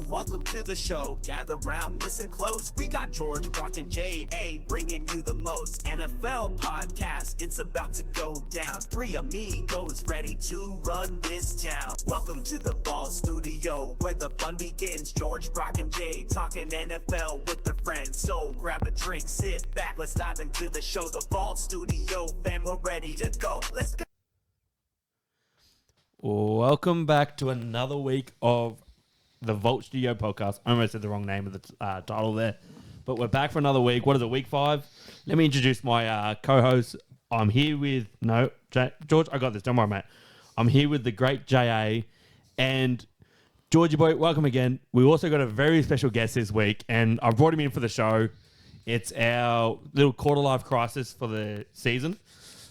welcome to the show. Gather round, listen close. We got George, Brock, and J.A. bringing you the most NFL podcast. It's about to go down. Three amigos ready to run this town. Welcome to the Ball Studio, where the fun begins. George, Brock, and Jay talking NFL with their friends. So grab a drink, sit back, let's dive into the show. The Ball Studio, fam, we're ready to go. Let's go. Welcome back to another week of the Vault Studio podcast. I almost said the wrong name of the title there, but we're back for another week. What is it, week 5? Let me introduce my co-host. I'm here with, George, I got this, don't worry, mate. I'm here with the great J.A. and Georgie boy, welcome again. We also got a very special guest this week, and I brought him in for the show. It's our little quarter-life crisis for the season,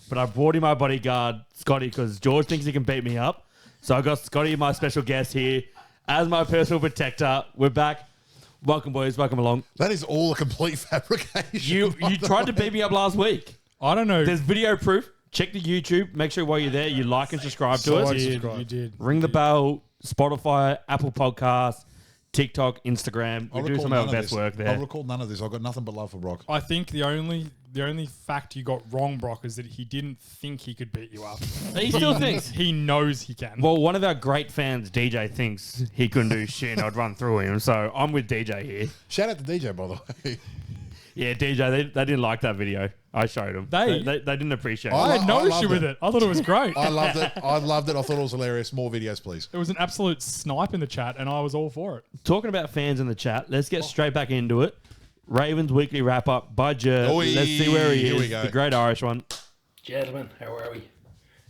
but I brought in my bodyguard, Scotty, because George thinks he can beat me up. So I got Scotty, my special guest here, as my personal protector. We're back. Welcome, boys. Welcome along. That is all a complete fabrication. You tried to beat me up last week. I don't know. There's video proof. Check the YouTube. Make sure while you're there, you like and subscribe to us. You did. Ring the bell. Spotify, Apple Podcasts, TikTok, Instagram. We do some of our best work there. I recall none of this. I've got nothing but love for Brock. I think the only fact you got wrong, Brock, is that he didn't think he could beat you up. He still thinks. He knows he can. Well, one of our great fans, DJ, thinks he couldn't do shit and I'd run through him. So I'm with DJ here. Shout out to DJ, by the way. Yeah, DJ, they didn't like that video. I showed them. They didn't appreciate it. I had no I loved issue with it. I thought it was great. I loved it. I loved it. I thought it was hilarious. More videos, please. It was an absolute snipe in the chat, and I was all for it. Talking about fans in the chat, let's get straight back into it. Ravens weekly wrap up by Jer. Let's see where he Here is. we go. The great Irish one. Gentlemen, how are we?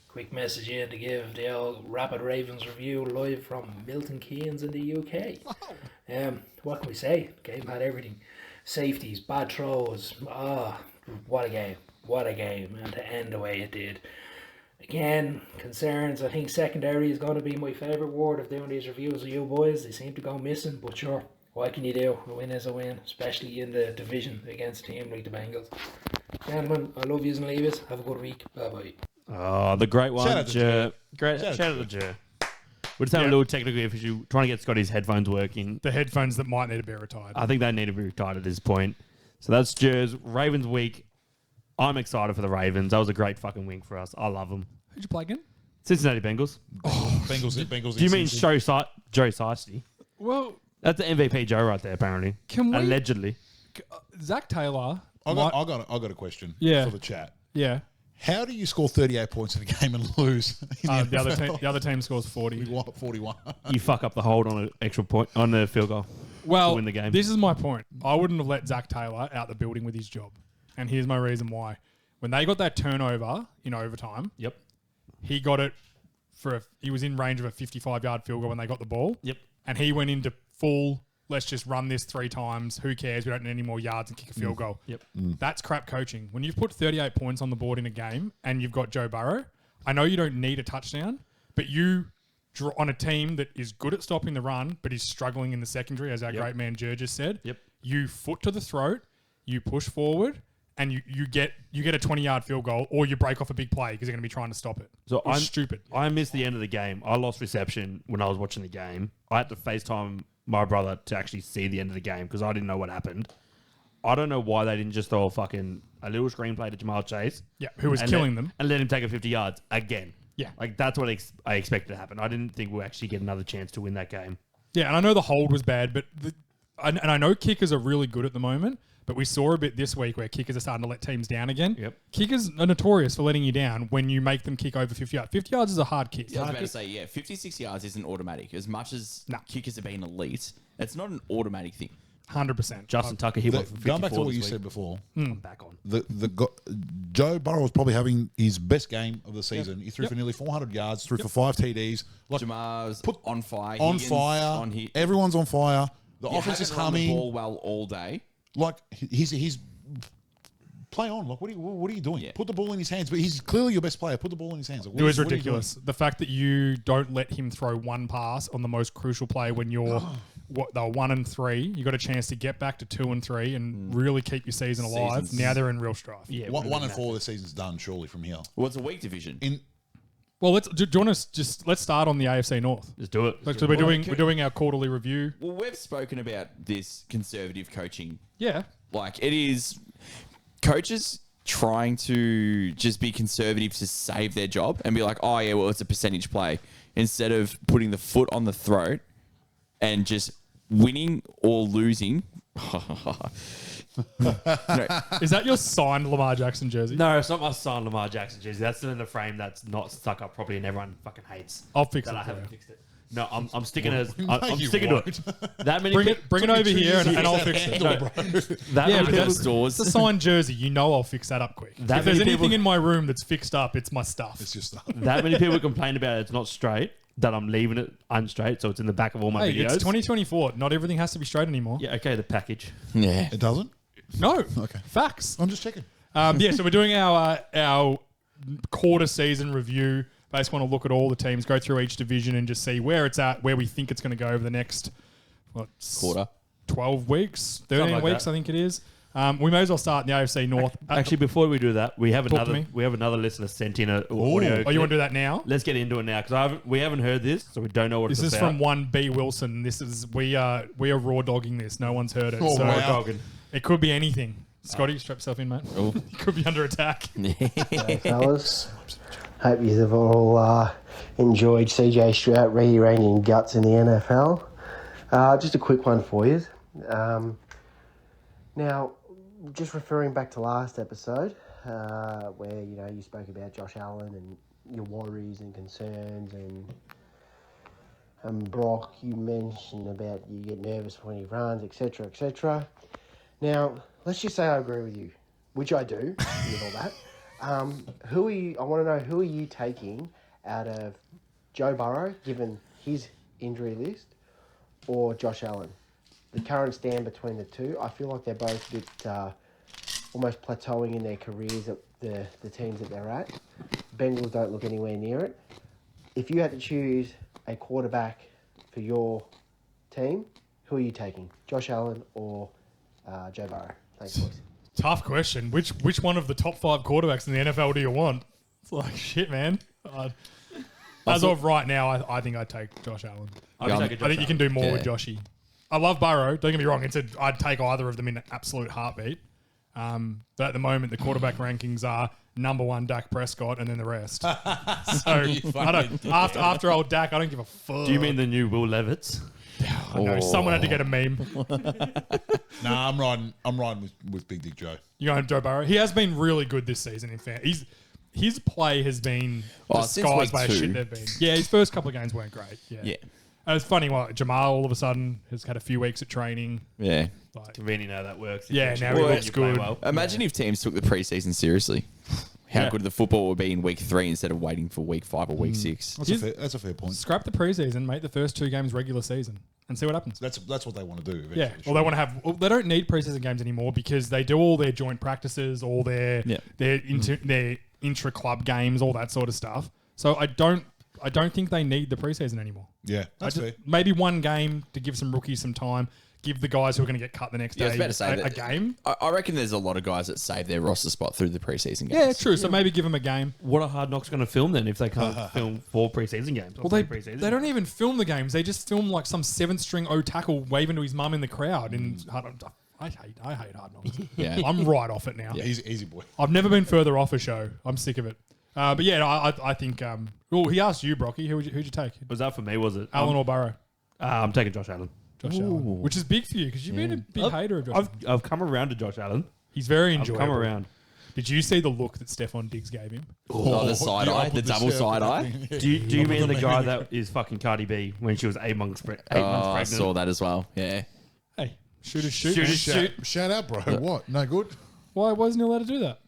Quick message in to give the old Rapid Ravens review live from Milton Keynes in the UK. What can we say? The game had everything. Safeties, bad throws. What a game. What a game. And to end the way it did. Again, concerns. I think secondary is going to be my favourite word of doing these reviews with you boys. They seem to go missing, but sure. What can you do? A win is a win, especially in the division against a team like the Bengals. Gentlemen, I love yous and leave us. Have a good week. Bye-bye. Oh, the great one. Shout out to Jer. Jer. Shout out to Jer. We're just having a little technical issue, trying to get Scotty's headphones working. The headphones that might need to be retired. I think they need to be retired at this point. So that's Jer's Ravens week. I'm excited for the Ravens. That was a great fucking win for us. I love them. Who'd you play again? Cincinnati Bengals. Bengals. Do you mean Joe Shiesty? Well, That's the MVP Joe right there, apparently. Can we- Allegedly. Zach Taylor. I got a question Yeah. for the chat. Yeah. How do you score 38 points in a game and lose? In The other team scores 40. We won 41. You fuck up the hold on an extra point on the field goal. Well, to win the game. This is my point. I wouldn't have let Zach Taylor out the building with his job. And here's my reason why. When they got that turnover in overtime, Yep. he got it he was in range of a 55-yard field goal when they got the ball. Yep. And he went into full, let's just run this 3 times. Who cares? We don't need any more yards and kick a field goal. Yep. That's crap coaching. When you've put 38 points on the board in a game and you've got Joe Burrow, I know you don't need a touchdown, but you draw on a team that is good at stopping the run, but is struggling in the secondary, as our great man Jer just said. Yep. You foot to the throat, you push forward, and you get a 20-yard field goal, or you break off a big play because they're going to be trying to stop it. So It's stupid. I missed the end of the game. I lost reception when I was watching the game. I had to FaceTime my brother to actually see the end of the game because I didn't know what happened. I don't know why they didn't just throw a little screenplay to Jamal Chase. Yeah, who was and killing them. And let him take it 50 yards again. Yeah. Like, that's what I expected to happen. I didn't think we'll actually get another chance to win that game. Yeah, and I know the hold was bad, but I know kickers are really good at the moment, but we saw a bit this week where kickers are starting to let teams down again. Yep. Kickers are notorious for letting you down when you make them kick over 50 yards. 50 yards is a hard kick. I was about to say, 56 yards isn't automatic. As much as kickers have been elite, it's not an automatic thing. 100%. Justin Tucker, he went from 54 Going back to what this you week. said before, I'm back on. Joe Burrow was probably having his best game of the season. He threw for nearly 400 yards, threw for 5 TDs. Like, Jamar's on fire. on Higgins fire. hit. Everyone's on fire. The You offense is haven't run the humming. ball well all day. Like he's play on. Like what are you doing? Yeah. Put the ball in his hands. But he's clearly your best player. Put the ball in his hands. Like, It was what are you doing? ridiculous. The fact that you don't let him throw one pass on the most crucial play when you're they were 1-3. You got a chance to get back to 2-3 and really keep your season alive. Season's- Now they're in real strife. Yeah, One and 4 the season's done surely from here. Well, it's a weak division. Well, do you want to let's start on the AFC North. Just do it. So we're doing our quarterly review. Well, we've spoken about this conservative coaching. Yeah. Like, it is coaches trying to just be conservative to save their job and be like, oh, yeah, well, it's a percentage play, instead of putting the foot on the throat and just winning or losing. Is that your signed Lamar Jackson jersey? No, it's not my son Lamar Jackson jersey. That's still in the frame that's not stuck up properly and everyone fucking hates. I'll fix that it I for haven't you. fixed it. No, I'm sticking No, I'm you sticking to won't. it. That many Bring it over here and I'll fix it. That Yeah, many but people, that's stores. It's a signed jersey. You know I'll fix that up quick. That If there's many anything people- in my room that's fixed up, it's my stuff. It's just that many people complain about it's not straight, that I'm leaving it unstraight, so it's in the back of all my Hey, videos. it's 2024. Not everything has to be straight anymore. Yeah, okay, the package. Yeah. it doesn't. No. Okay. Facts. I'm just checking. Yeah, so we're doing our quarter season review. Basically want to look at all the teams, go through each division and just see where it's at, where we think it's going to go over the next Quarter. 12 weeks, 13 like weeks, that. I think it is. We may as well start in the AFC North. Actually, before we do that, we have Talk to me. another listener sent in an audio. Oh, you want to do that now? Let's get into it now because we haven't heard this, so we don't know what This it's is about. from 1B Wilson. This is we are raw dogging this. No one's heard it. Oh, so wow. Dogging. it could be anything. Scotty, strap yourself in, mate. Oh. You could be under attack. Hey fellas, hope you have all enjoyed CJ Stroud rearranging guts in the NFL. Just a quick one for you. Now, just referring back to last episode, where you spoke about Josh Allen and your worries and concerns, and Brock, you mentioned about you get nervous when he runs, etc., etc. Now, let's just say I agree with you, which I do with all that. Who are you? I want to know, who are you taking out of Joe Burrow, given his injury list, or Josh Allen? The current stand between the two, I feel like they're both a bit almost plateauing in their careers at the teams that they're at. Bengals don't look anywhere near it. If you had to choose a quarterback for your team, who are you taking? Josh Allen or Joe Burrow? Thanks, boys. Tough question. Which one of the top 5 quarterbacks in the NFL do you want? It's like, shit, man. As of right now, I think I'd take Josh Allen. I think you can do more with Joshy. I love Burrow. Don't get me wrong. I'd take either of them in an absolute heartbeat. But at the moment, the quarterback rankings are number 1 Dak Prescott and then the rest. So I don't. After old Dak, I don't give a fuck. Do you mean the new Will Levitt? I know someone had to get a meme. Nah, I'm riding with Big Dick Joe. You going Joe Burrow? He has been really good this season. In fact, his play has been Since disguised week by the 2. shit they've been. Yeah, his first couple of games weren't great. Yeah. And it's funny, Jamal all of a sudden has had a few weeks at training. Yeah. Like, To really know that works. Yeah, If you now actually he win, looks you play good. well. Imagine if teams took the preseason seriously. How Yeah. good the football would be in week 3 instead of waiting for week 5 or week 6. That's a fair point. scrap the preseason, mate. The first 2 games regular season, and see what happens. That's what they want to do. Yeah. Eventually. Well, they want to have. Well, they don't need preseason games anymore because they do all their joint practices, all their their intra club games, all that sort of stuff. So I don't think they need the preseason anymore. Yeah, that's fair. Maybe one game to give some rookies some time. Give the guys who are going to get cut the next Yeah, I day was about to say a that. game. I reckon there's a lot of guys that save their roster spot through the preseason games. Yeah, true. So maybe give them a game. What are Hard Knocks going to film then if they can't film 4 preseason games? Well, they don't even film the games. They just film like some 7th-string O tackle waving to his mum in the crowd. And I hate Hard Knocks. Yeah. I'm right off it now. Yeah, easy boy. I've never been further off a show. I'm sick of it. But yeah, no, I think. Well, he asked you, Brocky. Who'd you take? Was that for me, was it? Allen or Burrow? I'm taking Josh Allen. Josh Allen, which is big for you because you've been a big hater of Josh. Allen. I've come around to Josh Allen. He's very I've enjoyable. come around. Did you see the look that Stephon Diggs gave him? Oh, the side eye, the double side eye. Do you mean the guy that is fucking Cardi B when she was 8 months pregnant? I saw that as well. Yeah. Hey, shoot. Shoot. Shout out, bro. What? No good. Why wasn't he allowed to do that?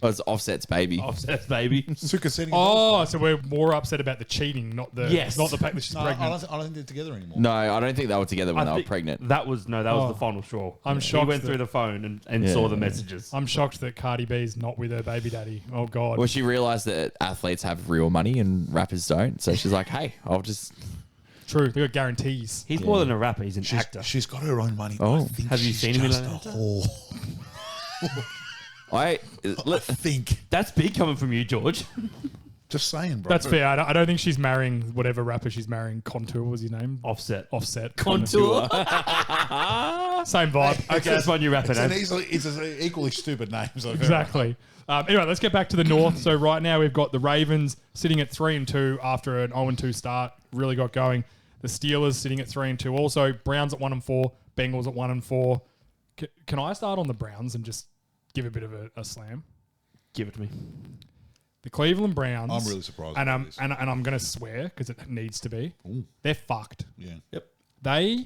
It was Offset's baby. Offsets, baby. Suka setting. Oh, so we're more upset about the cheating, not the Yes. not the fact that she's No, I pregnant. don't think they're together anymore. No, I don't think they were together when I they were think pregnant. That was the final straw. I'm He shocked went that- through the phone and Yeah. saw the messages. I'm shocked that Cardi B's not with her baby daddy. Oh God. Well, she realised that athletes have real money and rappers don't. So she's like, hey, I'll just... True, they got guarantees. He's more than a rapper. He's an actor. She's got her own money. Oh. I think Have you she's seen him in just an a actor? whore. I I think. That's big coming from you, George. Just saying, bro. That's fair. I don't think she's marrying whatever rapper she's marrying. Contour was his name. Offset. Contour. Same vibe. Okay, that's my new rapper name. It's an equally stupid name. So Exactly. Anyway, let's get back to the North. So right now we've got the Ravens sitting at 3-2 after an 0-2 start. Really got going. The Steelers sitting at 3-2. Also, Browns at 1-4. Bengals at 1-4. Can I start on the Browns and just give a bit of a slam? Give it to me. The Cleveland Browns. I'm really surprised And about this. I'm going to swear because it needs to be. They're fucked. Yeah. Yep.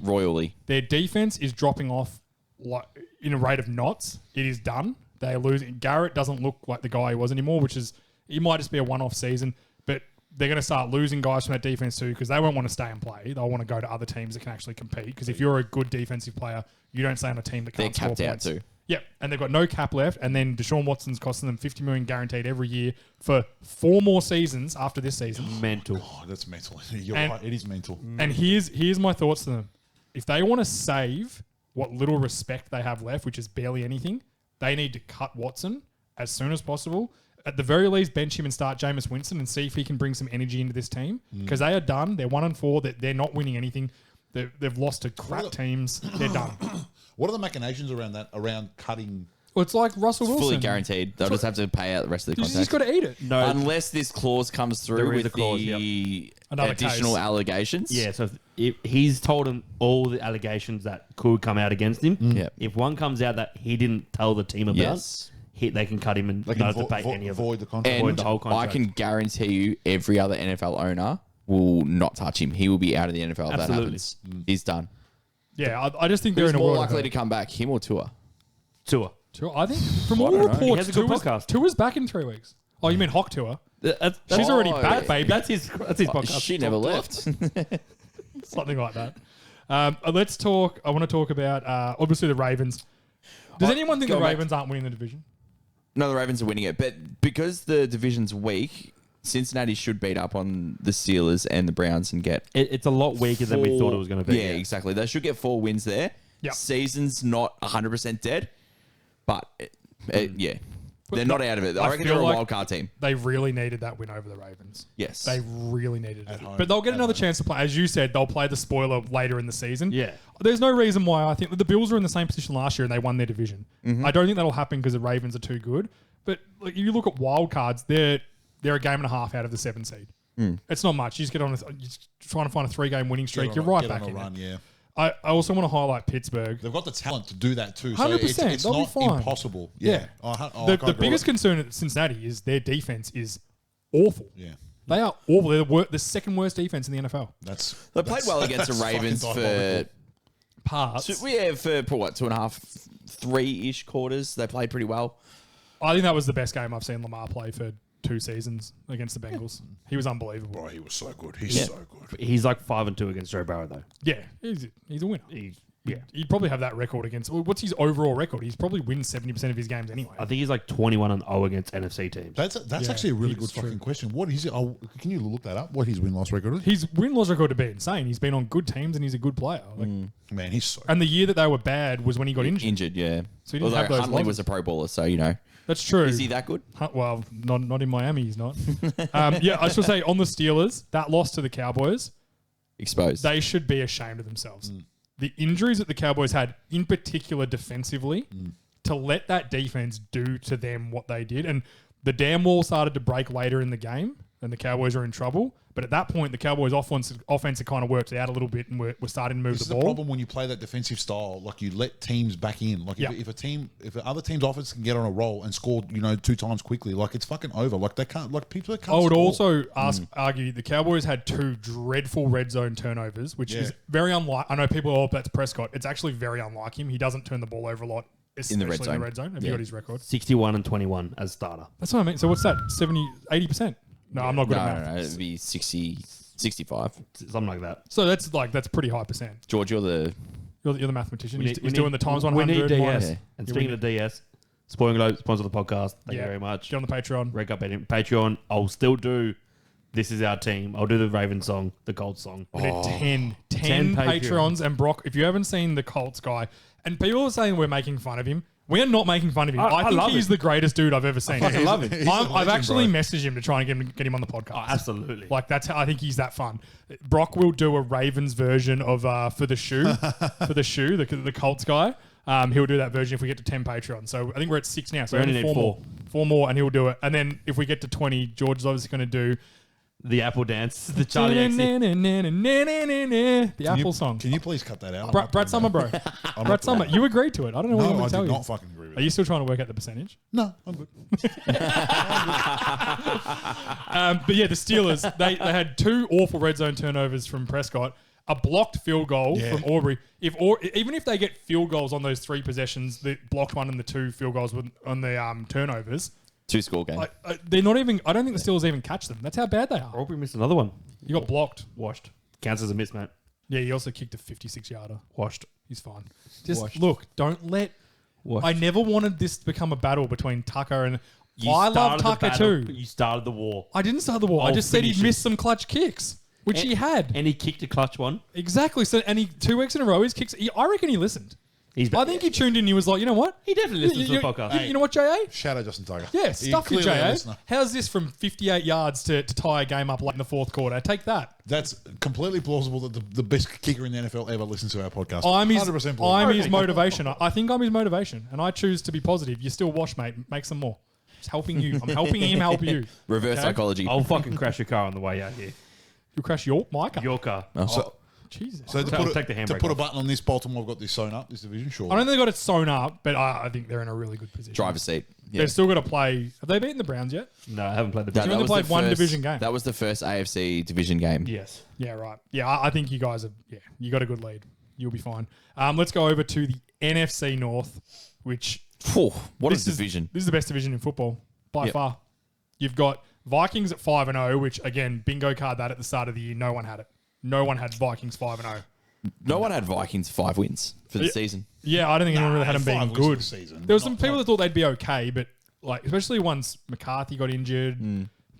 Royally. Their defense is dropping off like in a rate of knots. It is done. They are losing. Garrett doesn't look like the guy he was anymore, which is he might just be a one-off season. But they're going to start losing guys from that defense too because they won't want to stay and play. They'll want to go to other teams that can actually compete. Because if you're a good defensive player, you don't stay on a team that can't They're capped score out points. too. Yep, and they've got no cap left, and then Deshaun Watson's costing them $50 million guaranteed every year for 4 more seasons after this season. Mental. Oh, that's mental. You're And- right. It is mental. And here's my thoughts to them. If they want to save what little respect they have left, which is barely anything, they need to cut Watson as soon as possible. At the very least, bench him and start Jameis Winston and see if he can bring some energy into this team. Because they are done. They're 1-4. They're not winning anything. They've lost to crap teams. They're done. What are the machinations around that? Around cutting? Well, it's like Russell Wilson. Fully guaranteed. They'll just have to pay out the rest of the You just contract. got to eat it. No. Unless this clause comes through There is with a clause, the Another additional case. allegations. Yeah, so if he's told him all the allegations that could come out against him. Yep. If one comes out that he didn't tell the team about, Yes. they can cut him and They not can have to pay any of it. void the contract. Void And the whole I contract. can guarantee you every other NFL owner will not touch him. He will be out of the NFL if that Absolutely. happens. He's done. Yeah, I just think they're Who's in a more world likely of to come back, him or Tua? Tua. I think from all don't know. reports, He has a good Tua's- podcast. Tua's back in 3 weeks. Oh, you mean Hawk Tua? She's already Oh, back, yeah. baby. That's his podcast. She never left. Something like that. Let's talk. I want to talk about obviously the Ravens. Does anyone think the go back- Ravens aren't winning the division? No, the Ravens are winning it. But because the division's weak, Cincinnati should beat up on the Steelers and the Browns and get It's a lot weaker than we thought it was going to be. Yeah, exactly. They should get 4 wins there. Yep. Season's not 100% dead, but yeah. They're not out of it. I I reckon feel they're a like- wild card team. They really needed that win over the Ravens. Yes. They really needed it. home. But they'll get At another home. chance to play. As you said, they'll play the spoiler later in the season. Yeah. There's no reason why I think that the Bills were in the same position last year and they won their division. I don't think that'll happen because the Ravens are too good. But like, you look at wild cards, they're a game and a half out of the 7 seed. It's not much. You just get on. You're just trying to find a 3-game winning streak. You're right back on a in run, it. yeah. I also want to highlight Pittsburgh. They've got the talent to do that too. 100%, So it's they'll be not fine. impossible. Yeah. Yeah. The biggest concern at Cincinnati is their defense is awful. Yeah. They are awful. They're the second worst defense in the NFL. They played well against the Ravens for Parts. for what, 2.5, 3-ish quarters. They played pretty well. I think that was the best game I've seen Lamar play for 2 seasons against the Bengals. He was unbelievable. Bro, he was so good. He's so good. He's like 5-2 against Joe Barrow though. Yeah, he's a winner. Yeah. He'd probably have that record against. What's his overall record? He's probably wins 70% of his games anyway. I think he's like 21-0 against NFC teams. That's Yeah, actually a really he good is true. fucking question. What is it? Can you look that up? What his win-loss record is? His win-loss record to be insane. He's been on good teams and he's a good player. Like, Man, he's so And the year that they were bad was when he got injured. Yeah. So he didn't Although have those Huntley losses. was a pro baller, so, you know. That's true. Is he that good? Well, not in Miami. He's not. Yeah, I should say on the Steelers, that loss to the Cowboys, Exposed. they should be ashamed of themselves. The injuries that the Cowboys had, in particular defensively, to let that defense do to them what they did. And the damn wall started to break later in the game, and the Cowboys were in trouble. But at that point, the Cowboys' offense had kind of worked out a little bit and were starting to move This is the the ball. problem when you play that defensive style. Like you let teams back in. Like Yeah. if the other team's offense can get on a roll and score, 2 times quickly, like it's fucking over. Like they can't. Like people that can't. I would score. also argue the Cowboys had 2 dreadful red zone turnovers, which is very unlike. I know people are that's Prescott. It's actually very unlike him. He doesn't turn the ball over a lot, especially red zone. in the red zone. Have you got his record? 61-21 as starter. That's what I mean. So what's that? 80%? No, I'm not good at math. No, it'd be 60, 65. Something like that. So that's pretty high percent. George, you're the... You're the mathematician. We He's need- doing the times we 100. need minus- DS. Yeah. And Yeah, speaking we of DS, Spoiling Globe sponsor the podcast. Thank you Yeah. very much. Get on the Patreon. Rake up Patreon. I'll still do This Is Our Team. I'll do the Raven song, the Colts song. We need 10 10 Patrons. Patreons. And Brock, if you haven't seen the Colts guy, and people are saying we're making fun of him, We are not making fun of him. I think love he's him. the greatest dude I've ever seen. fucking love him. He's a I've legend, actually bro. messaged him to try and get him on the podcast. Absolutely. Like that's how I think he's that fun. Brock will do a Ravens version of for the shoe, the Colts guy. He'll do that version if we get to 10 Patreon. So I think we're at 6 now. So We only need four more, and he'll do it. And then if we get to 20, George is obviously going to do The Apple Dance, the Charlie XC. the Apple song. Can you please cut that out? Brad Summer, bro. Brad Summer, you agreed to it. I don't know what I'm No, going I to tell did you. not fucking agree with Are you still trying to work out the percentage? No, I'm good. But yeah, the Steelers, they had 2 awful red zone turnovers from Prescott, a blocked field goal Yeah. from Aubrey. Even if they get field goals on those 3 possessions, the blocked one and the 2 field goals on the turnovers, 2-score game. they're not even. I don't think the Steelers even catch them. That's how bad they are. Aubrey missed another one. You got blocked. Washed. Counts as a miss, mate. Yeah, he also kicked a 56-yarder. Washed. He's fine. Just Washed. look, don't let. Washed. I never wanted this to become a battle between Tucker and. You I love started the Tucker battle, too. but you started the war. I didn't start the war. I I'll just said he'd finish missed it. some clutch kicks, which he had. And he kicked a clutch one. Exactly. So, and he 2 weeks in a row, his kicks. I reckon he listened. I think he tuned in. He was like, you know what? He definitely listens to the podcast. You know what, JA? Shout out Justin Tucker. Yeah, He's stuff you, clearly a JA. listener. How's this from 58 yards to tie a game up late in the 4th quarter? Take that. That's completely plausible that the best kicker in the NFL ever listens to our podcast. I'm his 100% plausible. I'm his motivation. I think I'm his motivation, and I choose to be positive. You're still wash, mate. Make some more. Just helping you. I'm helping him help you. Reverse Okay? psychology. I'll fucking crash your car on the way out here. You'll crash my car. Your car. Jesus. So I'll take the to handbrake put a off. button on this, Baltimore have got this sewn up, this division, sure. I don't think they got it sewn up, but I think they're in a really good position. Driver's seat. Yeah. They've still got to play. Have they beaten the Browns yet? No, I haven't played the No, They've Browns. only was played the one first- division game. That was the first AFC division game. Yes. Yeah, right. Yeah, I think you guys have. Yeah, you got a good lead. You'll be fine. Let's go over to the NFC North, which Phew, what a this is- division. This is the best division in football by Yep. far. You've got Vikings at 5-0, which again, bingo card that at the start of the year. No one had it. No one had Vikings 5-0. No one had Vikings 5 wins for the Yeah. season. Yeah, I don't think anyone really had them 5 being wins for good. the season. There was some Not- people not- that thought they'd be okay, but like especially once McCarthy got injured,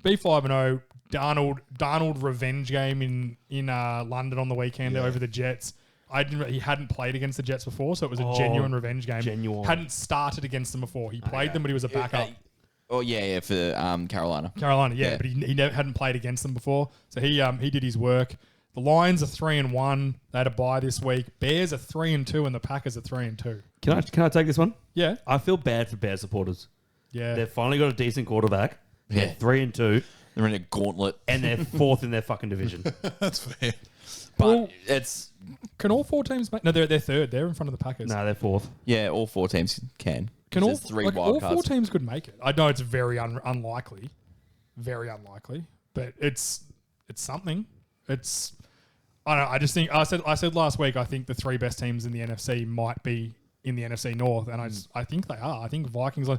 be 5-0. Darnold revenge game in London on the weekend over the Jets. He hadn't played against the Jets before, so it was a genuine revenge game. genuine. Hadn't started against them before. He played them, but he was a backup. Oh, yeah, for Carolina. Carolina, yeah, Yeah. but he never hadn't played against them before, so he did his work. The Lions are 3-1. They had a bye this week. Bears are 3-2, and the Packers are 3-2. Can I take this one? Yeah, I feel bad for Bears supporters. yeah. They've finally got a decent quarterback. Yeah. They're 3-2, They're in a gauntlet. and they're 4th in their fucking division. That's fair. But Well- it's, Can all 4 teams make? No, they're third. They're in front of the Packers. No, they're 4th. yeah, all 4 teams can. Can all There's 3 like, wild all 4 cards. teams could make it? I know it's very unlikely, but it's something. It's I don't know. I just think I said last week. I think the 3 best teams in the NFC might be in the NFC North, and I think they are. I think Vikings.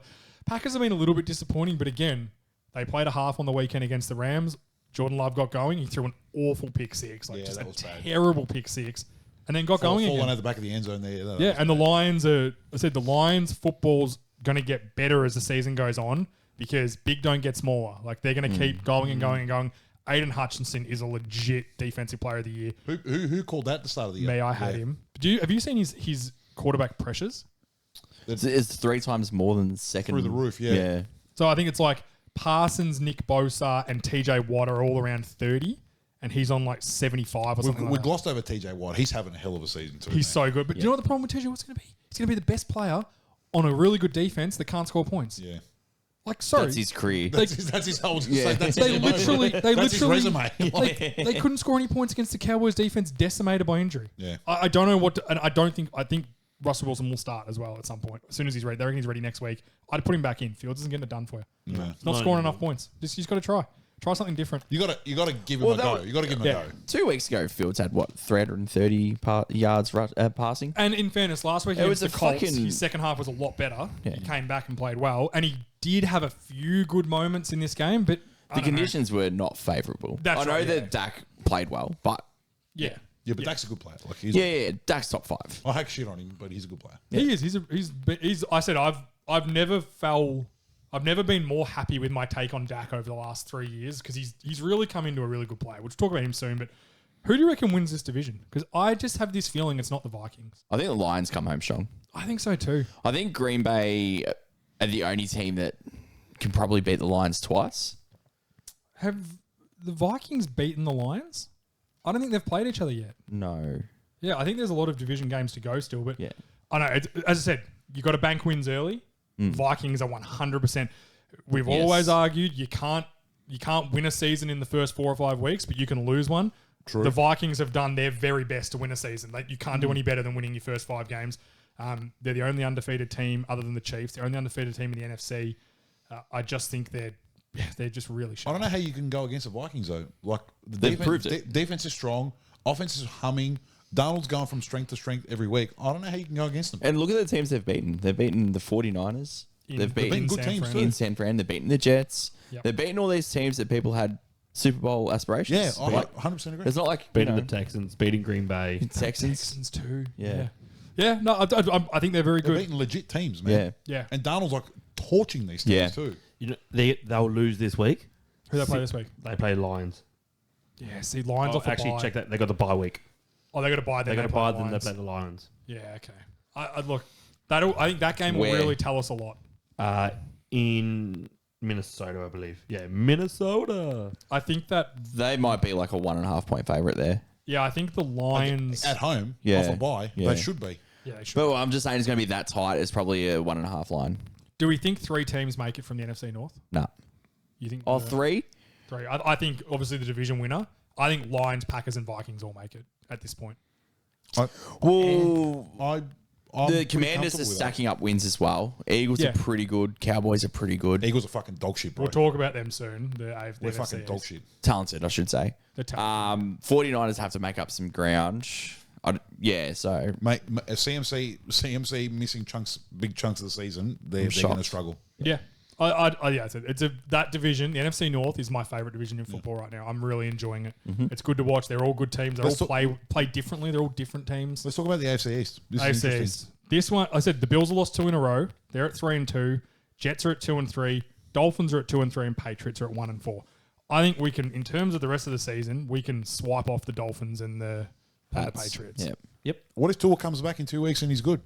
Packers have been a little bit disappointing, but again, they played a half on the weekend against the Rams. Jordan Love got going. He threw an awful pick six, Yeah, just that a was bad. terrible pick six, and then got going Falling again. out the back of the end zone there. Yeah, and the Lions are. I said the Lions football's going to get better as the season goes on because big don't get smaller. Like they're going to keep going and going and going. Aiden Hutchinson is a legit defensive player of the year. Who called that at the start of the year? May I had him? Have you seen his quarterback pressures? It's 3 times more than the second. Through the roof, yeah. Yeah. So I think it's like Parsons, Nick Bosa, and TJ Watt are all around 30, and he's on like 75 or something We like that. glossed over TJ Watt. He's having a hell of a season too. He's mate. so good. But do you know what the problem with TJ Watt's going to be? He's going to be the best player on a really good defense that can't score points. Yeah. Like, sorry. That's his career. That's his whole. Yeah. That's They his literally, That's his resume. they couldn't score any points against the Cowboys defense decimated by injury. Yeah. I don't know what, and I think Russell Wilson will start as well at some point as soon as he's ready. They reckon he's ready next week. I'd put him back in. Fields isn't getting it done for you. Yeah. He's not scoring enough points. He's got to try something different. You gotta give him Well, a that go. was- You gotta give him Yeah. a go. 2 weeks ago, Fields had what, 330 yards passing? And in fairness, last week It against was the a Colts, fucking- his second half was a lot better. Yeah. He came back and played well, and he did have a few good moments in this game, but I The don't know. conditions were not favourable. That's I know right, yeah. that Dak played well, but Yeah. Yeah, but Dak's a good player. Like he's yeah, Dak's top 5. I hack shit on him, but he's a good player. He is. He's. I said I've never been more happy with my take on Dak over the last 3 years because he's really come into a really good player. We'll talk about him soon, but Who do you reckon wins this division? Because I just have this feeling it's not the Vikings. I think the Lions come home strong. I think so too. I think Green Bay are the only team that can probably beat the Lions twice. Have the Vikings beaten the Lions? I don't think they've played each other yet. No. Yeah, I think there's a lot of division games to go still, but Yeah. I know. As I said, you got to bank wins early. Vikings are 100%. We've Yes. always argued you can't win a season in the first 4 or 5 weeks, but you can lose one. True. The Vikings have done their very best to win a season. Like, you can't do any better than winning your first 5 games. They're the only undefeated team other than the Chiefs. They're only undefeated team in the NFC. I just think they're just really I sharp. don't know how you can go against the Vikings though. Like the They've proved it. Defense is strong, offense is humming. Donald's going from strength to strength every week. I don't know how you can go against them. And look at the teams they've beaten. They've beaten the 49ers. They've beaten good San teams Fran. too. in San Fran. They've beaten the Jets. Yep. They've beaten all these teams that people had Super Bowl aspirations. Yeah, I Like, 100% agree. it's not like Beating you the know, Texans, beating Green Bay. Texans. Texans too. Yeah. Yeah. No, I think they're very They're good. beating legit teams, man. Yeah. Yeah. And Donald's like torching these teams Yeah. too. You know, they'll lose this week. Who they play this week? They play Lions. Yeah. See, Lions off a Actually, bye. check that. They got the bye week. Oh, they got to buy. They Then got to play buy the them. They Lions. play the Lions. Yeah. Okay. I look. I think that game will Where? really tell us a lot. In Minnesota, I believe. Yeah, Minnesota. I think that. They might be like a 1.5 point favorite there. Yeah, I think the Lions. At home, Yeah. off a bye, Yeah. they should be. Yeah, they should. But I'm just saying it's going to be that tight. It's probably a 1.5 line. Do we think 3 teams make it from the NFC North? Nah. You think? Oh, the- 3? 3. I think obviously the division winner. I think Lions, Packers, and Vikings all make it at this point. Well, I'm the pretty Commanders comfortable are with that. stacking up wins as well. Eagles Yeah. are pretty good. Cowboys are pretty good. Eagles are fucking dog shit, bro. We'll talk about them soon. The AFC. We're fucking dog shit. Talented, I should say. The talent. 49ers have to make up some ground. So Mate, CMC missing big chunks of the season. They're going shocked. to struggle. Yeah. It's that division. The NFC North is my favorite division in football right now. I'm really enjoying it. It's good to watch. They're all good teams. They all Let's play differently. They're all different teams. Let's talk about the AFC East. This is AFC interesting. East. This one, I said the Bills have lost 2 in a row. They're at 3-2. Jets are at 2-3. Dolphins are at 2-3, and Patriots are at 1-4. I think we can, in terms of the rest of the season, we can swipe off the Dolphins and the Patriots. Yeah. What if Tua comes back in 2 weeks and he's good?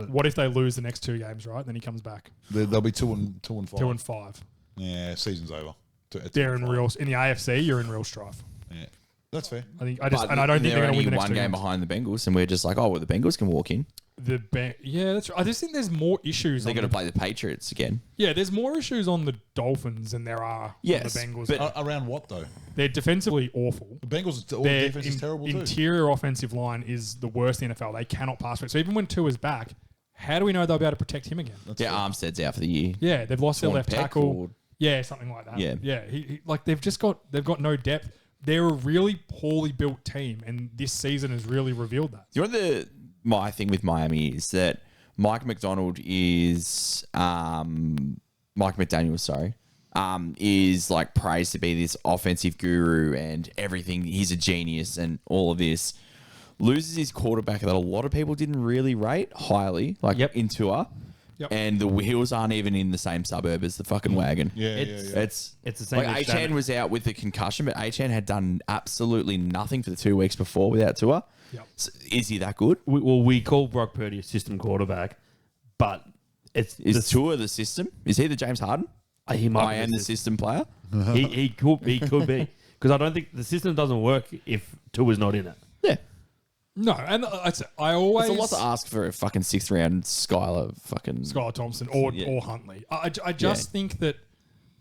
What if they lose the next 2 games, right? Then he comes back They'll be 2 and 5. 2-5. Yeah, season's over. They're in the AFC. You're in real strife. Yeah, that's fair. I don't think But they're going to only win the next one 2 game games. behind the Bengals, and we're just like, oh, well, the Bengals can walk in. Yeah, that's right. I just think there's more issues. They're on going to the- play the Patriots again. Yeah, there's more issues on the Dolphins than there are Yes, on the Bengals. but- Around what though? They're defensively awful. The Bengals' all Their defense is terrible too. interior offensive line is the worst in the NFL. They cannot pass it. So even when Tua's back, how do we know they'll be able to protect him again? Yeah, Armstead's out for the year. Yeah, they've lost their Torn left pec tackle. or- Yeah, something like that. Yeah. yeah. He like they've got no depth. They're a really poorly built team, and this season has really revealed that. You know my thing with Miami is that Mike McDonald is Mike McDaniel, sorry, is like praised to be this offensive guru and everything. He's a genius and all of this. Loses his quarterback that a lot of people didn't really rate highly, like in Tua. Yep. And the wheels aren't even in the same suburb as the fucking wagon. Yeah, It's- yeah. It's the same Like as Achan Shannon. was out with the concussion, but Achan had done absolutely nothing for the 2 weeks before without Tua. Yep. So is he that good? We call Brock Purdy a system quarterback, but it's Is Tua the system? Is he the James Harden? he might I be am the system player. he could be because I don't think the system doesn't work if Tua's not in it. Yeah. No, and I always It's a lot to ask for a fucking 6th round Skylar fucking. Skylar Thompson or Yeah. Huntley. I just think that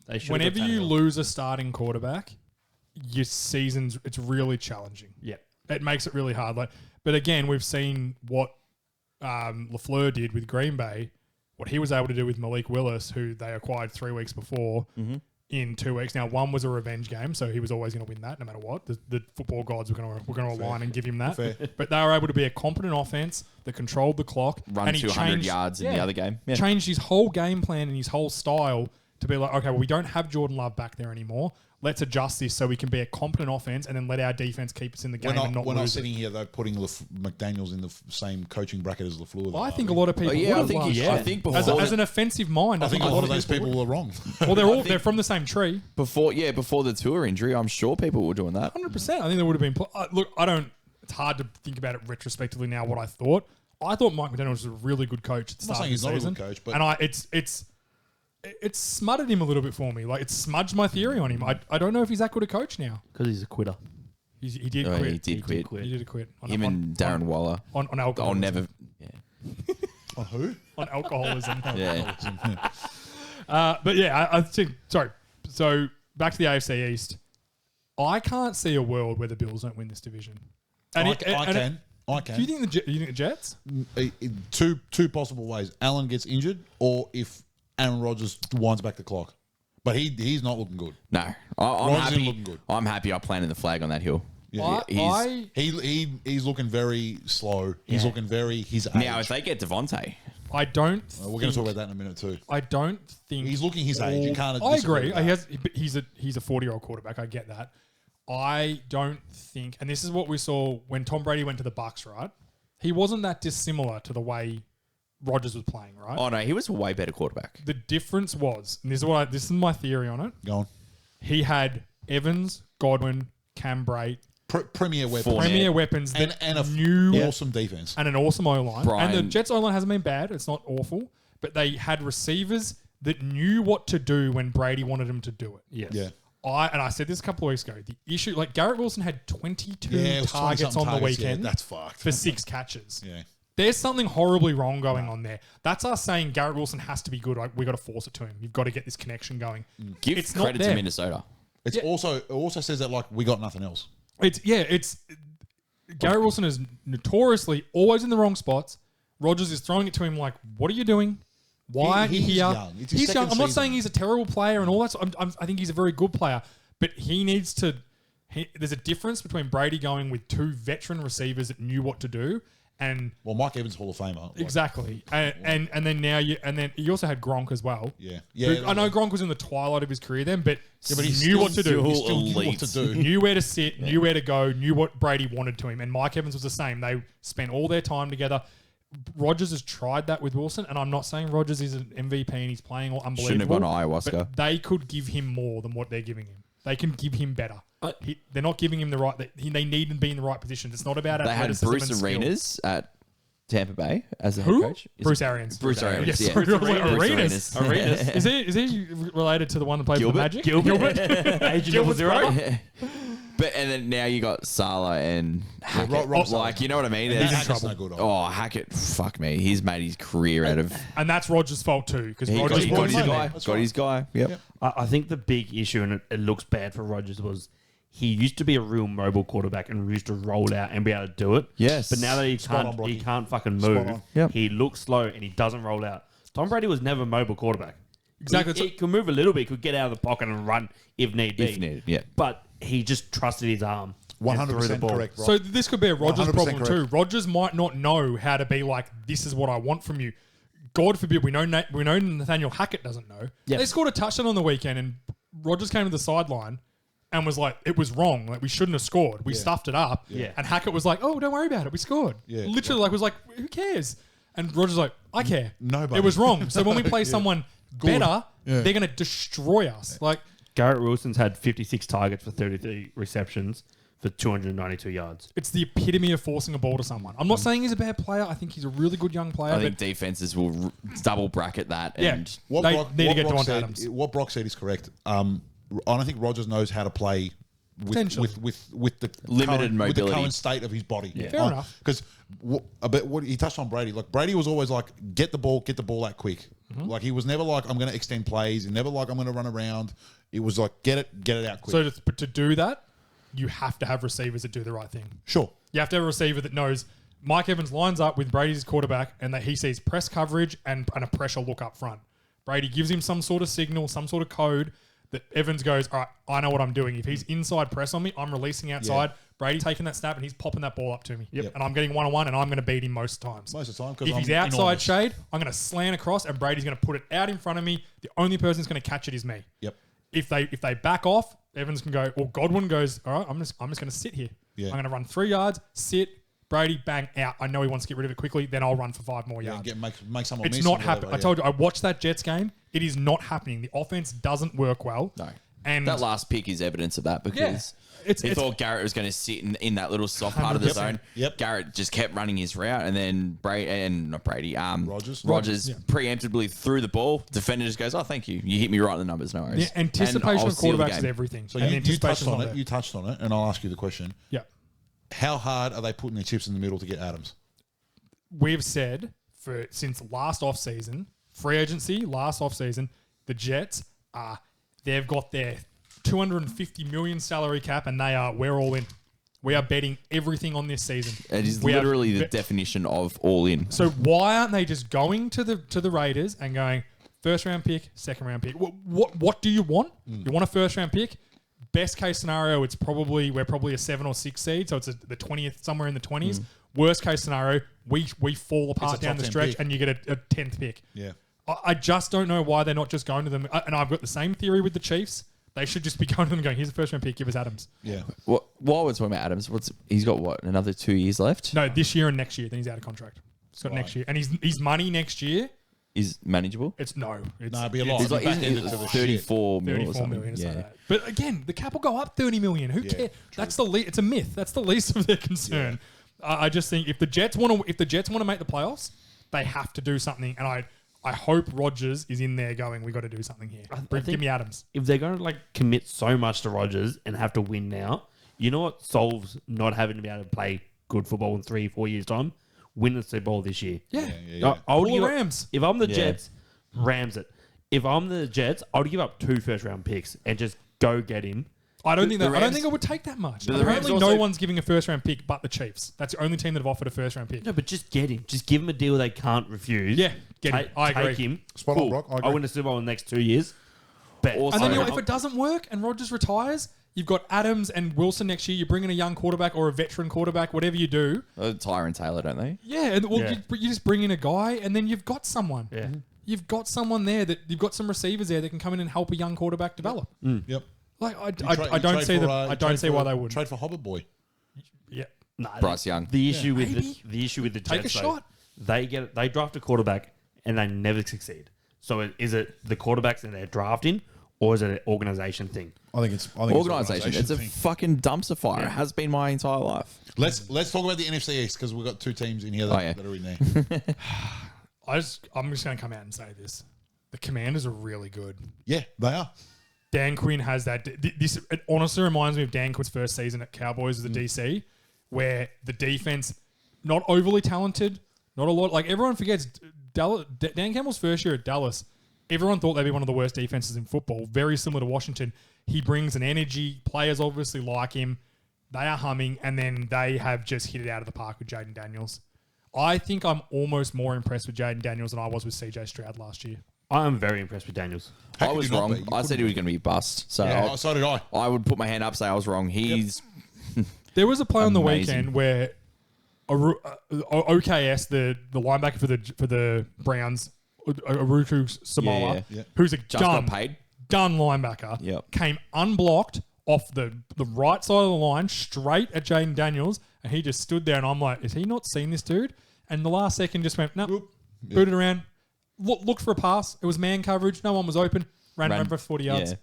They should whenever you lose a starting quarterback, your season's it's really challenging. yeah. It makes it really hard. But again, we've seen what LaFleur did with Green Bay, what he was able to do with Malik Willis, who they acquired 3 weeks before, in 2 weeks. Now, one was a revenge game, so he was always going to win that no matter what. The football gods were going to align and give him that. Fair. But they were able to be a competent offense that controlled the clock. Run and he 200 changed- yards in the other game. Yeah. Changed his whole game plan and his whole style to be like, okay, well, we don't have Jordan Love back there anymore. let's adjust this so we can be a competent offense and then let our defense keep us in the game and not we're not lose it. sitting here though putting McDaniels in the same coaching bracket as LaFleur. I think a lot of people yeah, I would think have he- last I think year. before as an offensive mind, I think a lot of those people are wrong. Well, they're from the same tree. Before the tour injury, I'm sure people were doing that. 100%. I think there would have been. Look, I don't. It's hard to think about it retrospectively now. What I thought Mike McDaniel was a really good coach at the I'm not start saying of the he's not a season, good coach, but- and it's smutted him a little bit for me. Like, it smudged my theory on him. I don't know if he's that good a coach now. Because he's a quitter. He did Oh, quit. he did quit. He did quit. Him and Darren Waller. on alcohol. I'll never. Yeah. On who? On alcoholism. Yeah. But yeah, I think. Sorry. So back to the AFC East. I can't see a world where the Bills don't win this division. I And can. Do you think the Jets? Two possible ways. Allen gets injured, or if Aaron Rodgers winds back the clock. But he's not looking good. No, I'm Rodgers isn't happy. looking good. I'm happy. I planted the flag on that hill. Yeah. He's looking very slow. He's looking very his age. Now, if they get Devontae, I don't. We're going to talk about that in a minute too. I don't think He's looking his age. You can't I disagree agree. with that. He's a 40-year-old quarterback. I get that. I don't think, and this is what we saw when Tom Brady went to the Bucs. Right, he wasn't that dissimilar to the way Rodgers was playing. Right. oh no, he was a way better quarterback. The difference was, and this is my theory on it. Go on. He had Evans, Godwin, Cam Brate, Premier weapons. Fournette. premier weapons And, that and a knew awesome defense. and an awesome O-line. Brian- And the Jets O-line hasn't been bad. It's not awful. But they had receivers that knew what to do when Brady wanted them to do it. Yes. Yeah. I said this a couple of weeks ago. The issue, like Garrett Wilson had 22 Yeah, it was targets 20-something on the targets. weekend Yeah, that's fucked. for 6 catches. Yeah. There's something horribly wrong going on there. That's us saying Garrett Wilson has to be good. Like, we got to force it to him. You've got to get this connection going. Give It's not credit to there. Minnesota. It also says that like we got nothing else. It's Garrett Wilson is notoriously always in the wrong spots. Rodgers is throwing it to him like, "What are you doing? Why are you He's here?" young. It's his He's young. second I'm not season. saying he's a terrible player and all that. I think he's a very good player, but he needs to. There's a difference between Brady going with 2 veteran receivers that knew what to do, and Well, Mike Evans Hall of Famer. Like, exactly, and then now and then he also had Gronk as well. Yeah. Who- Yeah. I know Gronk was in the twilight of his career then, but but he knew still- what to do. He still still knew what elite. to do. Knew where to sit, knew where to go, knew what Brady wanted to him. And Mike Evans was the same. They spent all their time together. Rodgers has tried that with Wilson, and I'm not saying Rodgers is an MVP and he's playing all unbelievable. Shouldn't have gone to ayahuasca. But they could give him more than what they're giving him. They can give him better. They're not giving him the right. They need to be in the right positions. It's not about They had athleticism Bruce and skill. Arenas at Tampa Bay as the Who? head coach. Is Bruce it- Arians. Bruce Arians. Yes, Yeah. Bruce Arenas. Arenas. Is he related to the one that plays for the Gilbert? Magic? Gilbert. Agent Double Zero. But and then now you got Salah and Hackett. Rob Salah. Like, you know what I mean? He's in It's- trouble. No good on. Oh, Hackett, fuck me. He's made his career out of. And that's Rodgers' fault too, because He Rodgers got wants his him guy. there. That's Got right. his guy. Yep. I think the big issue, and it looks bad for Rodgers, was he used to be a real mobile quarterback and used to roll out and be able to do it. Yes. But now that Spot on, Brocky. he can't fucking Spot move, on. Yep. he looks slow and he doesn't roll out. Tom Brady was never a mobile quarterback. Exactly. He could move a little bit, could get out of the pocket and run if need be. If needed, yeah. But he just trusted his arm. and threw the 100% ball. correct, Rob. So this could be a Rodgers 100% problem too. correct. Rodgers might not know how to be like, this is what I want from you. God forbid, we know Nathaniel Hackett doesn't know. Yeah. They scored a touchdown on the weekend, and Rodgers came to the sideline and was like, it was wrong. Like, we shouldn't have scored. We stuffed it up. Yeah. And Hackett was like, oh, don't worry about it. We scored. Yeah. Literally, was like, who cares? And Rodgers was like, I care. Nobody. It was wrong. So when we play someone better, Yeah. they're going to destroy us. Like, Garrett Wilson's had 56 targets for 33 receptions for 292 yards. it's the epitome of forcing a ball to someone. I'm not saying he's a bad player. I think he's a really good young player. I but think defenses will double bracket that. Yeah. And What They Brock, need to what get Brock Devontae said, Adams. What Brock said is correct. I don't think Rodgers knows how to play Potentially. with the Limited current, with the mobility. current state of his body. Fair enough. Because what he touched on Brady. Like Brady was always like, get the ball out quick. Mm-hmm. Like he was never like, I'm going to extend plays. And never like, I'm going to run around. It was like, get it out quick. So to do that, you have to have receivers that do the right thing. Sure. You have to have a receiver that knows Mike Evans lines up with Brady's quarterback and that he sees press coverage and a pressure look up front. Brady gives him some sort of signal, some sort of code that Evans goes, all right, I know what I'm doing. If he's inside press on me, I'm releasing outside. Brady's taking that snap and he's popping that ball up to me. Yep. And I'm getting one-on-one and I'm going to beat him most times. Most of the time, 'cause If I'm he's outside enormous. shade, I'm going to slant across and Brady's going to put it out in front of me. The only person that's going to catch it is me. Yep. if they back off, Evans can go, or Godwin goes, all right, I'm just going to sit here. Yeah. I'm going to run 3 yards, sit, Brady, bang, out. I know he wants to get rid of it quickly. Then I'll run for 5 more yards. Make someone It's miss not or happening. whatever, I told you, I watched that Jets game. It is not happening. The offense doesn't work well. No. And That last pick is evidence of that because he thought Garrett was going to sit in that little soft part of the 100%. zone. Yep. Garrett just kept running his route, and then Rogers preemptively threw the ball. Defender just goes, "Oh, thank you. You hit me right in the numbers. No worries." Yeah, anticipation And I'll of seal the quarterbacks is game. everything. So And you touched anticipation's on not it. there. You touched on it, and I'll ask you the question: Yeah. how hard are they putting their chips in the middle to get Adams? We've said since last off season, free agency, last off season, the Jets they've got their 250 million salary cap, and we're all in. We are betting everything on this season. It is We are literally the bet- definition of all in. So why aren't they just going to the Raiders and going first round pick, second round pick? What do you want? You want a first round pick? Best case scenario, we're probably a 7 or 6 seed, so it's the 20th, somewhere in the 20s. Worst case scenario, we fall apart It's a down top the 10 stretch, pick. and you get a 10th pick. Yeah. I just don't know why they're not just going to them. And I've got the same theory with the Chiefs. They should just be going to them and going, here's a first round pick, give us Adams. Yeah. While we're talking about Adams, he's got another 2 years left? No, this year and next year, then he's out of contract. He's got next year. And his money next year, Is manageable? it's No, it'd be a lot. He's like, Back isn't ended it to the 34 million or 34 something? million or Yeah. something like that. But again, the cap will go up 30 million. Who cares? true. That's it's a myth. That's the least of their concern. I just think if the Jets want to make the playoffs, they have to do something. And I hope Rodgers is in there going, we got to do something here. Give think- me Adams. If they're going to commit so much to Rodgers and have to win now, you know what solves not having to be able to play good football in 3-4 years' time? Win the Super Bowl this year. Yeah. I would Pull the give up- Rams. If I'm the Yeah. Jets, Rams it. If I'm the Jets, I would give up 2 first round picks and just go get him. I don't think Rams- it would take that much. the Rams Apparently, no also- one's giving a first round pick but the Chiefs. That's the only team that have offered a first round pick. No, but just get him. Just give him a deal they can't refuse. Yeah, get him. I agree. Take him. Spot on, Cool. Brock. I agree. win a Super Bowl in the next 2 years. Bet. Also- And then So- if it doesn't work and Rodgers retires, you've got Adams and Wilson next year. You're bringing a young quarterback or a veteran quarterback, whatever you do. Tyron Taylor, don't they? Yeah, and Yeah. You just bring in a guy, and then you've got someone. Yeah. You've got someone there that you've got some receivers there that can come in and help a young quarterback develop. Yep. Like I You trade don't see for, I you don't trade see for- why they wouldn't. Trade for Hobbit Boy. Yeah, Nah, Bryce Young. The issue with Maybe. the issue with the Take Jets, a though, shot. they draft a quarterback and they never succeed. So is it the quarterbacks that they're drafting, or is it an organization thing? I think it's Organisation. It's a thing. fucking dumpster fire. It has been my entire life. Let's talk about the NFC East because we've got 2 teams in here that, Oh, yeah. that are in there. I'm just going to come out and say this: the Commanders are really good. Yeah, they are. Dan Quinn has that. This it honestly reminds me of Dan Quinn's first season at Cowboys as the DC, where the defense not overly talented, not a lot. Like everyone forgets, Dan Campbell's first year at Dallas, everyone thought they'd be one of the worst defenses in football. Very similar to Washington. He brings an energy. Players obviously like him. They are humming, and then they have just hit it out of the park with Jaden Daniels. I think I'm almost more impressed with Jaden Daniels than I was with CJ Stroud last year. I'm very impressed with Daniels. How I could was you not wrong. be? You I said he was going to be bust. So So did I. I would put my hand up, say I was wrong. He's There was a play on the Amazing. weekend where OKS, the linebacker for the Browns, Aruku Samoa, Yeah, yeah. who's a just gun got paid. linebacker, Yep. came unblocked off the right side of the line straight at Jaden Daniels, and he just stood there, and I'm like, is he not seen this dude? And the last second just went, nope, booted around, looked for a pass. It was man coverage. No one was open. Ran for 40 yards. Yeah.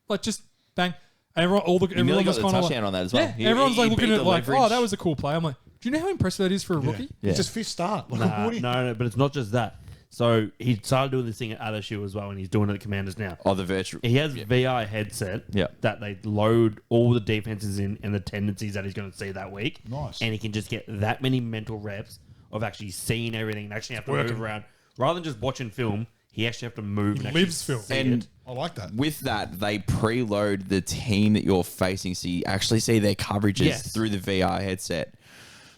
Like just bang. Everyone, He nearly everyone got was the kind of touchdown like, on that as well. yeah, He- everyone's he like looking beat at the it like, oh, leverage. that was a cool play. I'm like, do you know how impressive that is for a rookie? Yeah. It's his fifth start. Nah, What do you- no, but it's not just that. So he started doing this thing at LSU as well, and he's doing it at Commanders now. Oh, the virtual. He has VR headset Yeah. that they load all the defenses in and the tendencies that he's going to see that week. Nice. And he can just get that many mental reps of actually seeing everything and actually have to Working. move around. Rather than just watching film, he actually have to move. He and lives actually film. see And it. I like that. with that, they preload the team that you're facing, so you actually see their coverages Yes. through the VR headset.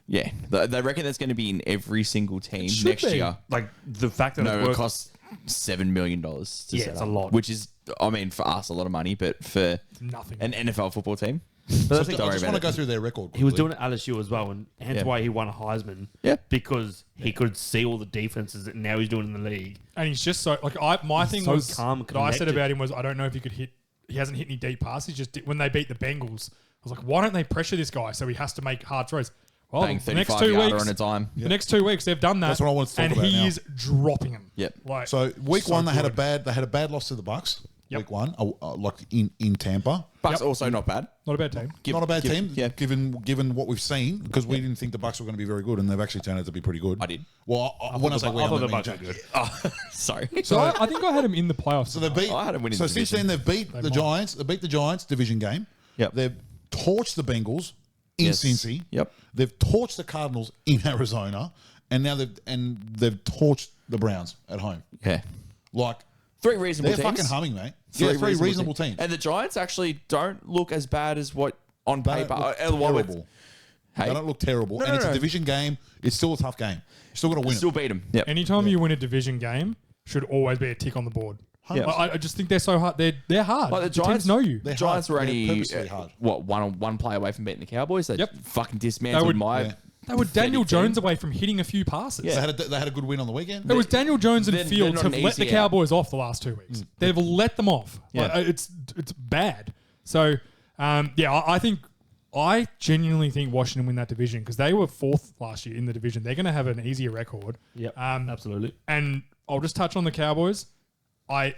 Yeah, they reckon that's going to be in every single team should next be. year. Like the fact that No, it it works. costs $7 million to Yeah, set it's up, a lot. which is, I mean, for us a lot of money, but for Nothing. an NFL football team, But So I I think don't worry just about want to it. go through their record. he was quickly. doing it at LSU as well, and hence Yeah. why he won a Heisman. Yeah. Because he could see all the defenses that now he's doing in the league. And he's just so like my thing so was calm, that I said connected. about him was I don't know if he could hit he hasn't hit any deep passes. When they beat the Bengals, I was like, why don't they pressure this guy so he has to make hard throws? Well, Bang, the next 35 2 yarder weeks, on a dime. the next 2 weeks they've done that. That's what I wanted to talk and about he now. is dropping them. Yep. Like, So week one, they had a good. bad loss to the Bucks. Yep. Week one, like in Tampa. Bucks Yep. also not bad. Not a bad team. Not a bad team, Yeah. given what we've seen, because we didn't think the Bucks were going to be very good, and they've actually turned out to be pretty good. I did. Well, when I say we, I I thought the mean Bucks were Jack. good. Oh, sorry. So I think I had him in the playoffs. So they beat. I had them winning So the since division. then they've beat the might. Giants. They beat the Giants division game. Yep. They've torched the Bengals in Yes. Cincy. Yep. They've torched the Cardinals in Arizona, and now they've torched the Browns at home. Yeah. Like Three reasonable they're teams. fucking humming, mate. Three reasonable teams. And the Giants actually don't look as bad as what on They paper. don't look what would- terrible. Hey, They don't look terrible, No, and no, it's a no. division game. It's still a tough game. You're still going to win still it. beat them. Yep. Anytime you win a division game, should always be a tick on the board. Yeah. I just think they're so hard. They're hard. Like the teams Giants know you. They're Giants hard. were They're only purposely hard. one play away from beating the Cowboys. They Yep. fucking dismantled my. yeah. They were Daniel team. Jones away from hitting a few passes. They had a good win on the weekend. It was Daniel Jones and they're Fields not have an let the easy out. Cowboys off the last 2 weeks. They've let them off. Yeah. Like, it's bad. So, I think I genuinely think Washington win that division because they were fourth last year in the division. They're going to have an easier record. Yep, absolutely. And I'll just touch on the Cowboys. I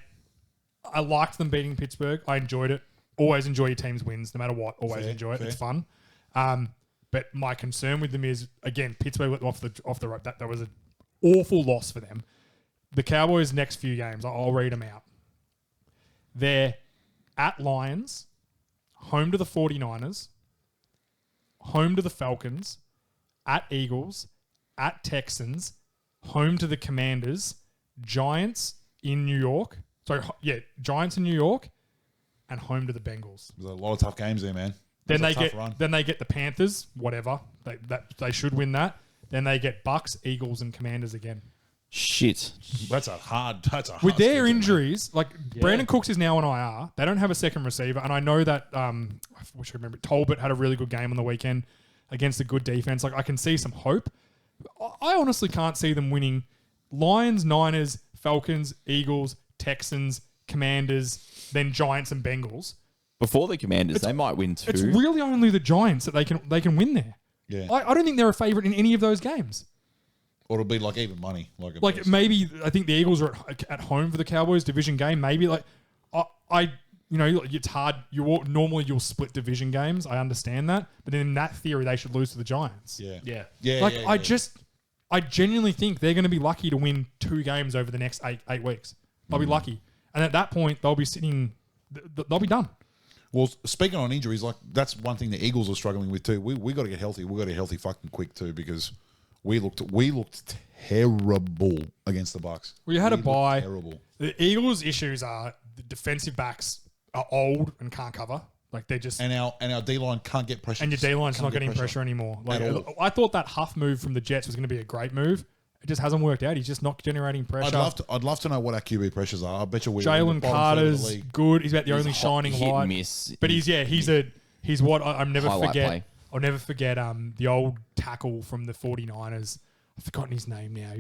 liked them beating Pittsburgh. I enjoyed it. Always enjoy your team's wins, no matter what. Always Fair, enjoy it. fair. It's fun. But my concern with them is, again, Pittsburgh let them off the rope. That was an awful loss for them. The Cowboys' next few games, I'll read them out. They're at Lions, home to the 49ers, home to the Falcons, at Eagles, at Texans, home to the Commanders, Giants in New York. Giants in New York, and home to the Bengals. There's a lot of tough games there, man. Then It was they a tough run. get the Panthers, whatever. They should win that. Then they get Bucks, Eagles, and Commanders again. Shit. That's a hard. With their schedule, man. injuries, like Brandon Cooks is now on IR. They don't have a second receiver, and I know that I wish I remember Tolbert had a really good game on the weekend against a good defense. Like I can see some hope. I honestly can't see them winning. Lions, Niners, Falcons, Eagles, Texans, Commanders, then Giants and Bengals. Before the Commanders, they might win too. It's really only the Giants that they can win there. Yeah. I don't think they're a favorite in any of those games. Or it'll be like even money. Like maybe I think the Eagles are at home for the Cowboys division game. Maybe like it's hard. Normally you'll split division games. I understand that, but in that theory they should lose to the Giants. Yeah. I genuinely think they're going to be lucky to win 2 games over the next eight weeks. They'll be lucky, and at that point they'll be sitting. They'll be done. Well, speaking on injuries, like that's one thing the Eagles are struggling with too. We got to get healthy. We got to get healthy fucking quick too because we looked terrible against the Bucks. Well, you had a We looked bye. Terrible. The Eagles' issues are the defensive backs are old and can't cover. Like they're just And our D line can't get pressure. and your D line's Can't not get getting pressure anymore. Like At all. I thought that Huff move from the Jets was going to be a great move. It just hasn't worked out. He's just not generating pressure. I'd love to know what our QB pressures are. I bet you Jalen Carter's good. He's about the only shining hit and light. miss. But he's what I'm never Highlight forget. play. I'll never forget the old tackle from the 49ers. I've forgotten his name now.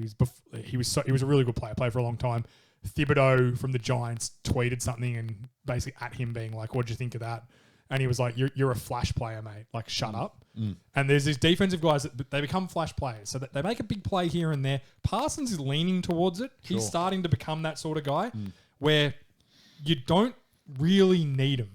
He was a really good player. Played for a long time. Thibodeau from the Giants tweeted something and basically at him being like, "What do you think of that?" And he was like, "You're a flash player, mate. Like, shut up." And there's these defensive guys that they become flash players, so that they make a big play here and there. Parsons is leaning towards it. He's starting to become that sort of guy where you don't really need him.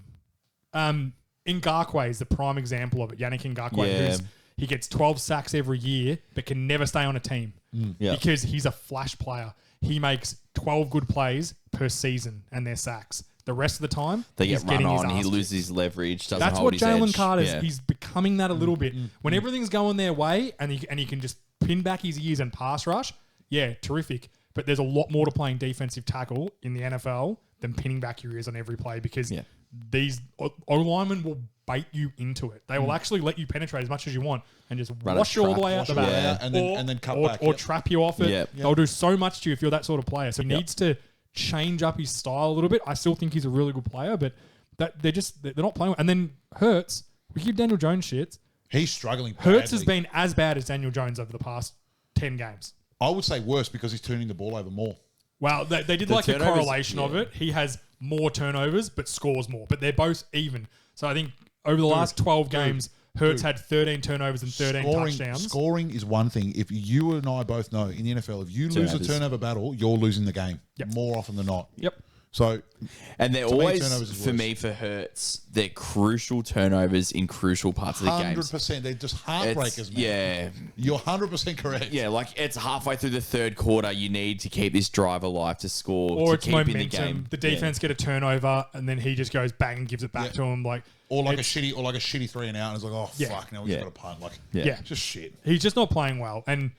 Ngakoue is the prime example of it. Yannick Ngakoue, Yeah. he gets 12 sacks every year, but can never stay on a team Yeah. because he's a flash player. He makes 12 good plays per season, and they're sacks. The rest of the time, They he's get run getting his on. He ass loses his leverage. Doesn't That's hold what his Jalen edge. Carter's. Yeah. He's becoming that a little bit. When everything's going their way, and he can just pin back his ears and pass rush. Yeah, terrific. But there's a lot more to playing defensive tackle in the NFL than pinning back your ears on every play because Yeah. these O linemen will bait you into it. They will actually let you penetrate as much as you want and just Run a wash you all the trap, way out wash the you all the back, way out, and then cut back. or Yep. trap you off it. Yep. They'll do so much to you if you're that sort of player. So he needs to change up his style a little bit. I still think he's a really good player, but they're not playing. And then Hurts, we give Daniel Jones shit. He's struggling. Hurts has badly. been as bad as Daniel Jones over the past 10 games. I would say worse because he's turning the ball over more. Well, they did The like a turnovers, correlation of yeah. it. He has more turnovers but scores more. But they're both even. So I think over the last 12 games, Hurts had 13 turnovers and 13 touchdowns. Scoring is one thing. If you and I both know in the NFL, if you lose a Turnovers. turnover battle, you're losing the game Yep. more often than not. Yep. So And they're To me, always, turnovers is for worse. me, for Hurts, they're crucial turnovers in crucial parts of the games. 100%, they're just It's- heartbreakers, man. Yeah. You're 100% correct. Yeah, like it's halfway through the third quarter. You need to keep this drive alive to score, Or to it's keep in the momentum. game. The defense get a turnover and then he just goes bang and gives it back Yeah. to him. Like Or like a it's- shitty 3 and out, and it's like, oh Yeah. fuck, now we've Yeah. got a punt. Like, Yeah. just shit. He's just not playing well. And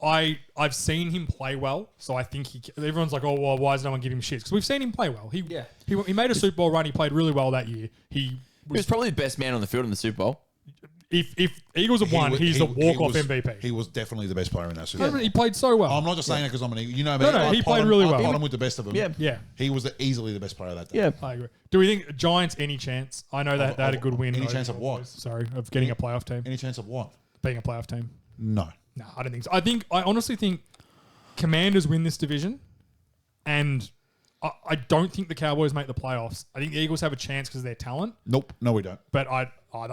I've seen him play well, so I think everyone's like, oh, well, why does no one give him shit? Because we've seen him play well. He made a Super Bowl run. He played really well that year. He was probably the best man on the field in the Super Bowl. If Eagles have won, he's the walk-off MVP. He was definitely the best player in that Super Bowl. He played so well. I'm not just saying that because I'm an Eagle. You know, me, No, I he pot played him- really I well. pot him with the best of them. Yeah. Yeah. He was easily the best player that day. Yeah. I agree. Do we think Giants any chance? I know that they had a good win. Any over chance of the what? Cowboys. Sorry, of getting a playoff team. Any chance of what? Being a playoff team. No. No, I don't think so. I honestly think Commanders win this division, and I don't think the Cowboys make the playoffs. I think the Eagles have a chance because of their talent, Nope. No, we don't. but I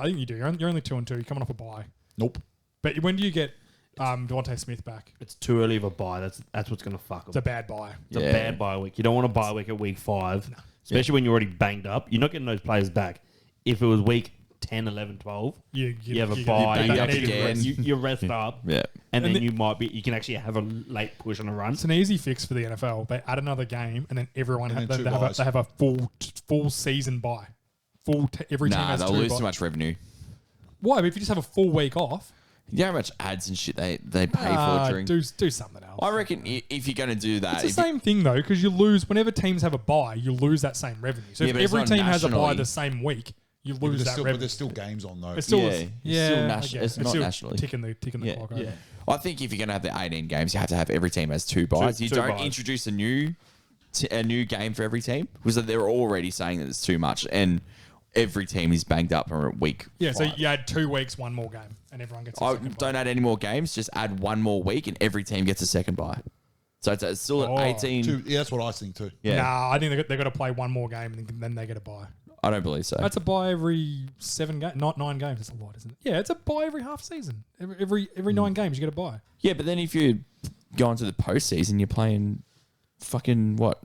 think you do. You're only 2-2. You're coming off a bye. Nope. But when do you get Devontae Smith back? It's too early of a buy. That's what's going to fuck It's a them. bad bye. It's Yeah. a bad bye week. You don't want to buy week at week 5, especially when you're already banged up. You're not getting those players back. If it was week 10, 11, 12, You have a you bye. bang You up actually again. you rest up, Yeah. and And then the- you can actually have a late push on a run. It's an easy fix for the NFL. They add another game, and then everyone And have, then they, two have a, buys. they have a full season bye. Every team Nah, has they'll 2 lose buys. too much revenue. Why? But if you just have a full week off, You know how much ads and shit they pay for during. do something else. I reckon if you're going to do that, It's the if you- same thing though, because you lose whenever teams have a bye, you lose that same revenue. So Yeah, if but it's every not team has a bye nationally. the same week, you But lose there's, that still, but revenue. there's still games on though. It's still, Yeah, yeah, it's still I nation- guess. it's not still nationally. ticking the Yeah. clock. Yeah. Over. I think if you're going to have the 18 games, you have to have every team has 2 buys. You two don't buys. introduce a new game for every team because they're already saying that it's too much, and every team is banged up or at week. Yeah, so 5. you had 2 weeks, 1 more game, and everyone gets. A I second don't bye. add any more games. Just add 1 more week, and every team gets a second bye. So it's still an Oh. 18. Yeah, that's what I think too. Yeah, Nah, I think they got to play 1 more game, and then they get a bye. I don't believe so. That's a bye every 7 games, not 9 games. That's a lot, isn't it? Yeah, it's a bye every half season. Every 9 games, you get a bye. Yeah, but then if you go into the postseason, you're playing fucking what,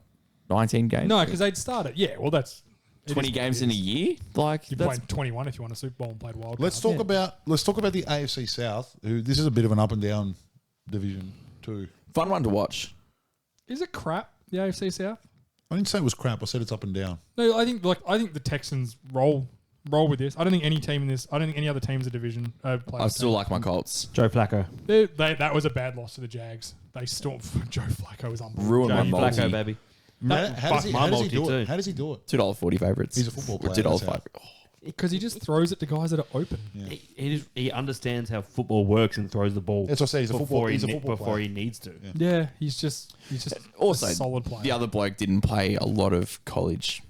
19 games? No, because they'd start it. Yeah, well, that's 20 games in a year. Like You that's played 21 if you won a Super Bowl and played wild. Let's card. talk about the AFC South. Who this is a bit of an up and down division too. fun one to watch. Is it crap? The AFC South? I didn't say it was crap. I said it's up and down. No, I think the Texans roll with this. I don't think any team in this. I don't think any other teams in the division play. I still like my Colts. Joe Flacco. That was a bad loss to the Jags. They still Joe Flacco was unbelievable. Ruined Joe my multi. Flacco, baby. How does he multi do too. it? How does he do it? $2.40 favorites. He's a football player, $2 that's how. favorite. Because he just throws it to guys that are open. He understands how football works and throws the ball. That's what I say, he's a football- he's a football before player. he needs to. Yeah, he's just Also, a solid player. the other bloke didn't play a lot of college.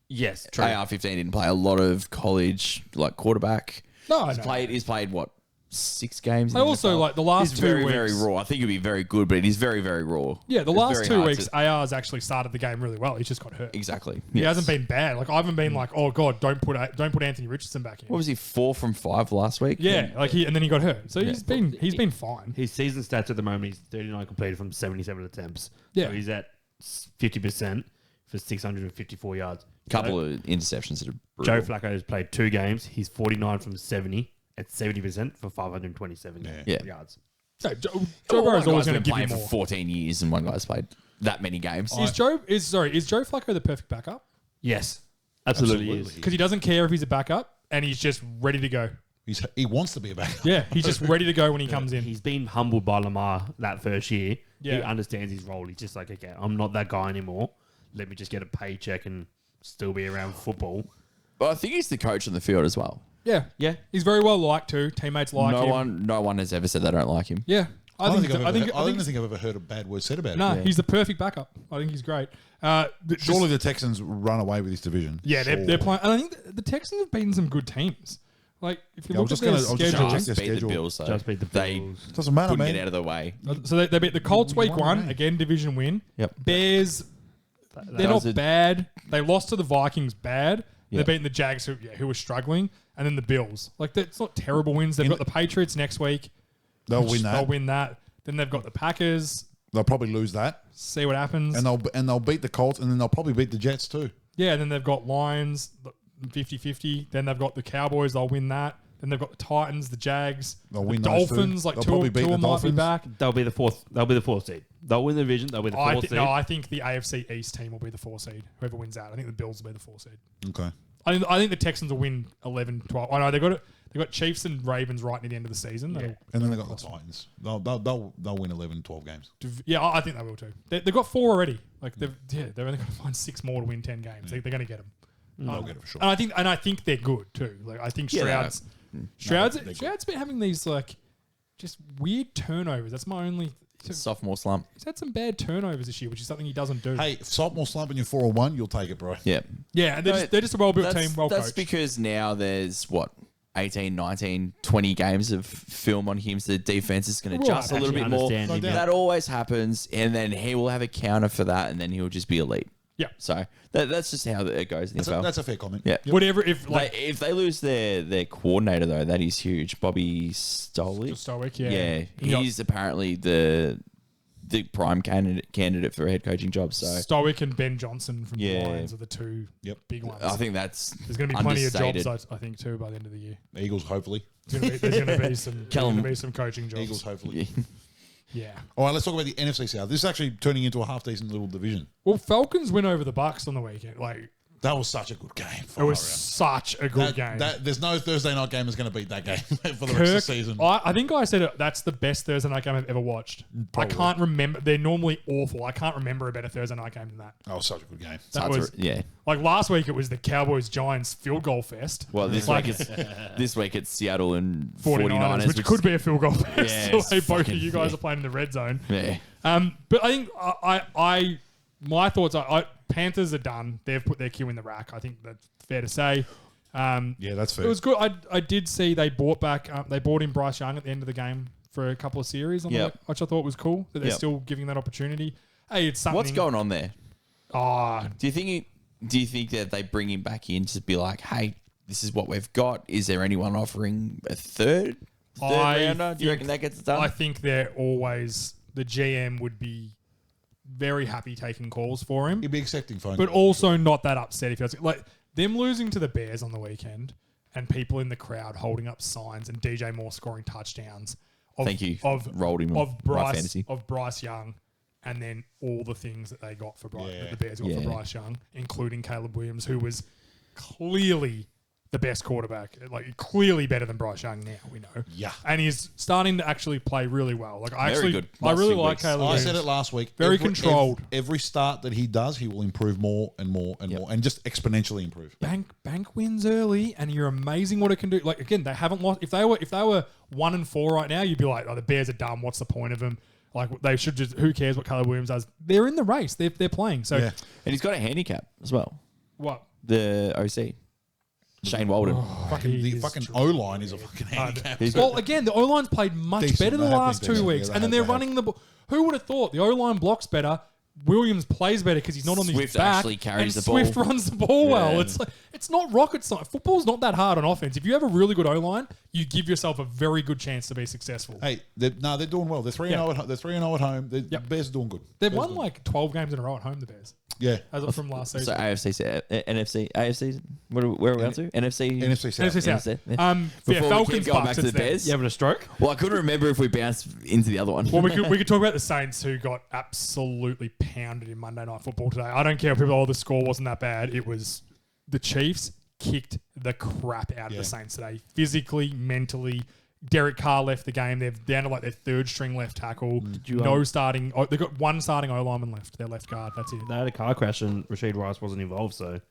Yes, true. AR-15 didn't play a lot of college like quarterback. No, He's no. played what, 6 games. in I the also NFL? like the last He's 2 very weeks. very raw. I think he'll be very good, but it is very very raw. Yeah, the It's last very 2 hard weeks, to- AR's actually started the game really well. He's just got hurt. Exactly. He Yes. hasn't been bad. Like I haven't been like, oh god, don't put Anthony Richardson back in. What was he, 4 from 5 last week? Yeah, like and then he got hurt. So he's been fine. His season stats at the moment, he's 39 completed from 77 attempts. Yeah. So he's at 50% for 654 yards. Couple of interceptions that are Joe brutal. Flacco has played 2 games. He's 49 from 70 at 70% for 527 Yeah. yards. So Joe Well, Burrow's one always guy's going to been give you playing more. for 14 years, and one guy's played that many games. Is Joe Flacco the perfect backup? Yes, absolutely, is. Because he doesn't care if he's a backup and he's just ready to go. He wants to be a backup. Yeah, he's just ready to go when he comes in. He's been humbled by Lamar that first year. Yeah. He understands his role. He's just like, okay, I'm not that guy anymore. Let me just get a paycheck and still be around football. But I think he's the coach on the field as well. Yeah, Yeah. he's very well liked too. Teammates like him. No one has ever said they don't like him. Yeah, I don't think I think I've ever heard a bad word said about no, him. he's the perfect backup. I think he's great. Surely the Texans run away with this division. Yeah, they're Surely. playing. And I think the Texans have beaten some good teams. Like if you Yeah, I look was at just their gonna- I was just schedule, gonna Just check beat their the schedule. Bills. So Just beat the They Bills. Doesn't matter, couldn't man. get out of the way. so they beat the Colts week won, one mate. again, division win. Yep. Bears They're not was a- bad. They lost to the Vikings bad. Yeah. They're beating the Jags who were struggling, and then the Bills. Like it's not terrible wins. They've got the Patriots next week. They'll which win that. They'll win that. Then they've got the Packers. They'll probably lose that, See what happens. and they'll beat the Colts, and then they'll probably beat the Jets too. Yeah, and then they've got Lions 50-50. Then they've got the Cowboys. They'll win that. Then they've got the Titans, the Jags, They'll the win those two. Dolphins. Like They'll Tua probably beat the might be Dolphins. back. They'll be the fourth. They'll be the fourth seed. They'll win the division. They'll be the fourth seed. I think the AFC East team will be the 4 seed. Whoever wins out, I think the Bills will be the 4 seed. Okay. I think the Texans will win 11, 12. I know they got it. They got Chiefs and Ravens right near the end of the season. Yeah. And then they got the Titans. They'll win 11, 12 games. Yeah, I think they will too. They've got 4 already. Like they've only got to find 6 more to win 10 games. They're going to get them. They'll get it for sure. And I think they're good too. Like I think Yeah, Stroud's they're good. Stroud's been having these like just weird turnovers. That's my only. Sophomore slump. He's had some bad turnovers this year, which is something he doesn't do. Hey, if sophomore slump and you're 4-1, you'll take it, bro. Yeah. Yeah, and they're just a well-built team, well That's coached. because now there's 18, 19, 20 games of film on him, so the defense is going to Right. adjust a little Actually bit more. understand him, yeah. That always happens, and then he will have a counter for that, and then he'll just be elite. Yeah. So that's just how it goes in the NFL. That's a fair comment. Yeah. Whatever, if like If they lose their coordinator, though, that is huge. Bobby Stolik. Stoic, yeah. Yeah, he's apparently the prime candidate for a head coaching job. So Stoic and Ben Johnson from Yeah. the Lions are the 2 big ones. I think that's There's going to be plenty of understated. jobs, I think, too, by the end of the year. Eagles, hopefully. There's going to be some. Callum- There's gonna be some coaching jobs. Eagles, hopefully. Yeah. Yeah. All right, let's talk about the NFC South. This is actually turning into a half-decent little division. Well, Falcons win over the Bucks on the weekend. Like That was such a good game. it was such a good game. There's no Thursday night game that's going to beat that game for the rest of the season. I think I said it, that's the best Thursday night game I've ever watched. Probably. I can't remember. They're normally awful. I can't remember a better Thursday night game than that. That was such a good game. That was yeah. like last week. It was the Cowboys Giants field goal fest. Well, this Like- week it's Seattle and 49ers, 49ers, which could be a field goal fest. Yeah, the it's way both of fucking- you guys yeah. are playing in the red zone. Yeah. But I think my thoughts are Panthers are done. They've put their cue in the rack. I think that's fair to say. Yeah, that's fair. It was good. I did see they brought in Bryce Young at the end of the game for a couple of series, Yep. which I thought was cool that they're Yep. still giving that opportunity. Hey, it's something. What's going on there? Oh, Do you think that they bring him back in to be like, hey, this is what we've got? Is there anyone offering a third rounder? Do you reckon that gets it done? I think they're always the GM would be very happy taking calls for him, He'd be accepting phone but calls. also not that upset if he does. Like them losing to the Bears on the weekend and people in the crowd holding up signs and DJ Moore scoring touchdowns. Thank you. Rolled him of on my Bryce fantasy. of Bryce Young, and then all the things that they got for Bryce, Yeah. that the Bears got for Yeah. Bryce Young, including Caleb Williams, who was clearly the best quarterback, like clearly better than Bryce Young now. We know, Yeah. and he's starting to actually play really well. Like I Very actually, good. I Last really few like weeks. Caleb I Williams. said it last week. Very controlled. Every start that he does, he will improve more and more and more, and just exponentially improve. Bank wins early, and you're amazing what it can do. Like again, they haven't lost. If they were 1-4 right now, you'd be like, oh, the Bears are dumb. What's the point of them? Like they should just. Who cares what Caleb Williams does? They're in the race. They're playing. So Yeah. And he's got a handicap as well. what? The OC. Shane Walden. The He is fucking true. O-line is a fucking handicap. He's Well, again, the O line's played much Decent. better the They have last been 2 decent. weeks, Yeah, and then they they're have. running the ball. Who would have thought the O line blocks better? Williams plays better because he's not on his Swift back. actually carries and the ball. Swift runs the ball well. Yeah. It's like it's not rocket science. Football's not that hard on offense. If you have a really good O line, you give yourself a very good chance to be successful. Hey, they're doing well. They're 3-0 at home. They're 3-0 at home. The Yep. Bears are doing good. They've Bears won are like 12 games in a row at home. The Bears, yeah. as of from last season. So NFC, AFC. Where are we on to? NFC. NFC South. NFC South. NFC, yeah. Yeah, Before we keep Falcons going Bucks. back to the it's them. Bears. You having a stroke? Well, I couldn't remember if we bounced into the other one. Well, we could talk about the Saints who got absolutely pounded in Monday Night Football today. I don't care if people, the score wasn't that bad. It was the Chiefs kicked the crap out of the Saints today. Physically, mentally. Derek Carr left the game. They're down to like their third string left tackle. No starting. They've got one starting O-lineman left. Their left guard. That's it. They had a car crash and Rashid Rice wasn't involved, so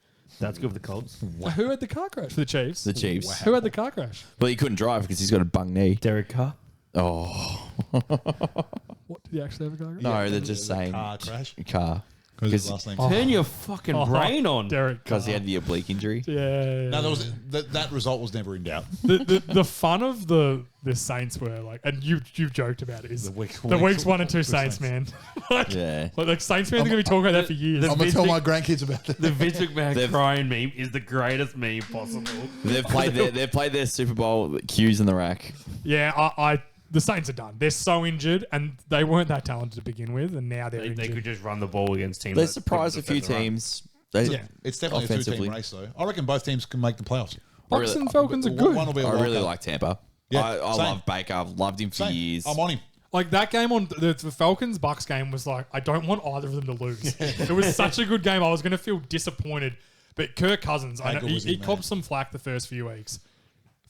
that's good for the Colts. So who had the car crash for the Chiefs? The Chiefs. Who had the car crash? Well, he couldn't drive because he's got a bung knee. Derek Carr. Oh. What, did he actually have a car crash? No, they're just saying car crash. Car. Who's his last name? Turn your fucking brain on. Derek Because he Carr. had the oblique injury. Yeah. No, that result was never in doubt. The fun of the Saints were like, and you've joked about it, is The weeks 1 and 2 Saints, man. like, Yeah. like Saints fans are going to be talking about that for years. I'm going to tell my grandkids about that. The Vince McMahon crying meme is the greatest meme possible. They've played their Super Bowl cues in the rack. Yeah, the Saints are done. They're so injured, and they weren't that talented to begin with, and now they're They injured. could just run the ball against teams. They that surprised a couldn't few defend the run. teams. They, Yeah. It's definitely a Offensively. two-team race, though. I reckon both teams can make the playoffs. Bucks and really- Falcons are One good. will be a I wild really card. like Tampa. Yeah, I same. love Baker. I've loved him for Same. years. I'm on him. Like that game on the Falcons Bucks game was like, I don't want either of them to lose. It was such a good game. I was going to feel disappointed, but Kirk Cousins, I know, good was he he, man? copped some flack the first few weeks.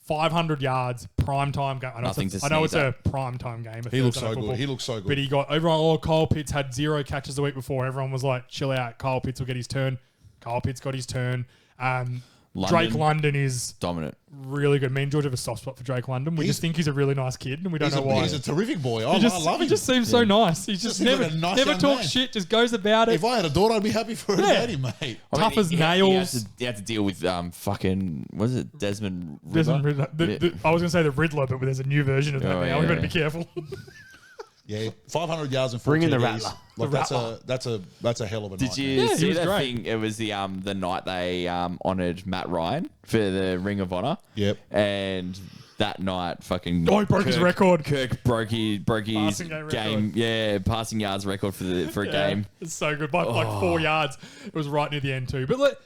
500 yards, prime time game. Nothing to I know it's sneeze a prime time game. He looks Thursday so Night good. Football. He looks so But good. he got everyone. Oh, Kyle Pitts had 0 catches the week before. Everyone was like, "Chill out, Kyle Pitts will get his turn." Kyle Pitts got his turn. Drake London is Dominant. really good. Me and George have a soft spot for Drake London. We He's- just think he's a really nice kid, and we don't He's know why. he's a terrific boy. I He just, love him. he just seems so nice. He's just seems never, like a nice never young talks man. shit. Just goes about it. If I had a daughter, I'd be happy for her Yeah. daddy, mate. Tough as He nails. had to deal with fucking was it Desmond River? Desmond Riddler. Yeah. I was going to say the Riddler, but there's a new version of that Oh, now. yeah, We better yeah. be careful. Yeah, 500 yards and 4 Bring in the TDs. Rattler. Like The that's a hell of a Did night. you Yeah, he see was that great. thing? It was the night they honored Matt Ryan for the Ring of Honor. Yep. And that night, fucking Oh, he broke his record. Kirk broke his Passing game record. passing yards record for a game. It's so good. By like 4 yards. It was right near the end, too. But like,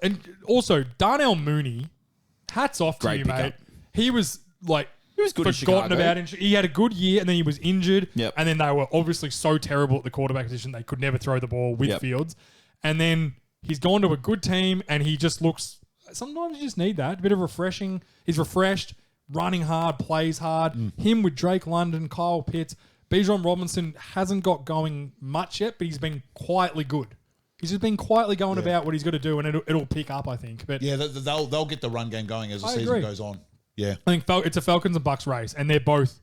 and also, Darnell Mooney, hats off to Great you, pickup. mate. He was like, He was good in forgotten Chicago. about. He had a good year, and then he was injured. Yep. And then they were obviously so terrible at the quarterback position they could never throw the ball with Yep. Fields. And then he's gone to a good team, and he just looks. Sometimes you just need that, a bit of refreshing. He's refreshed, running hard, plays hard. Him with Drake London, Kyle Pitts, Bijan Robinson hasn't got going much yet, but he's been quietly good. He's just been quietly going about what he's got to do, and it'll pick up, I think. But Yeah, they'll get the run game going as the I season agree. goes on. Yeah. I think it's a Falcons and Bucks race, and they're both.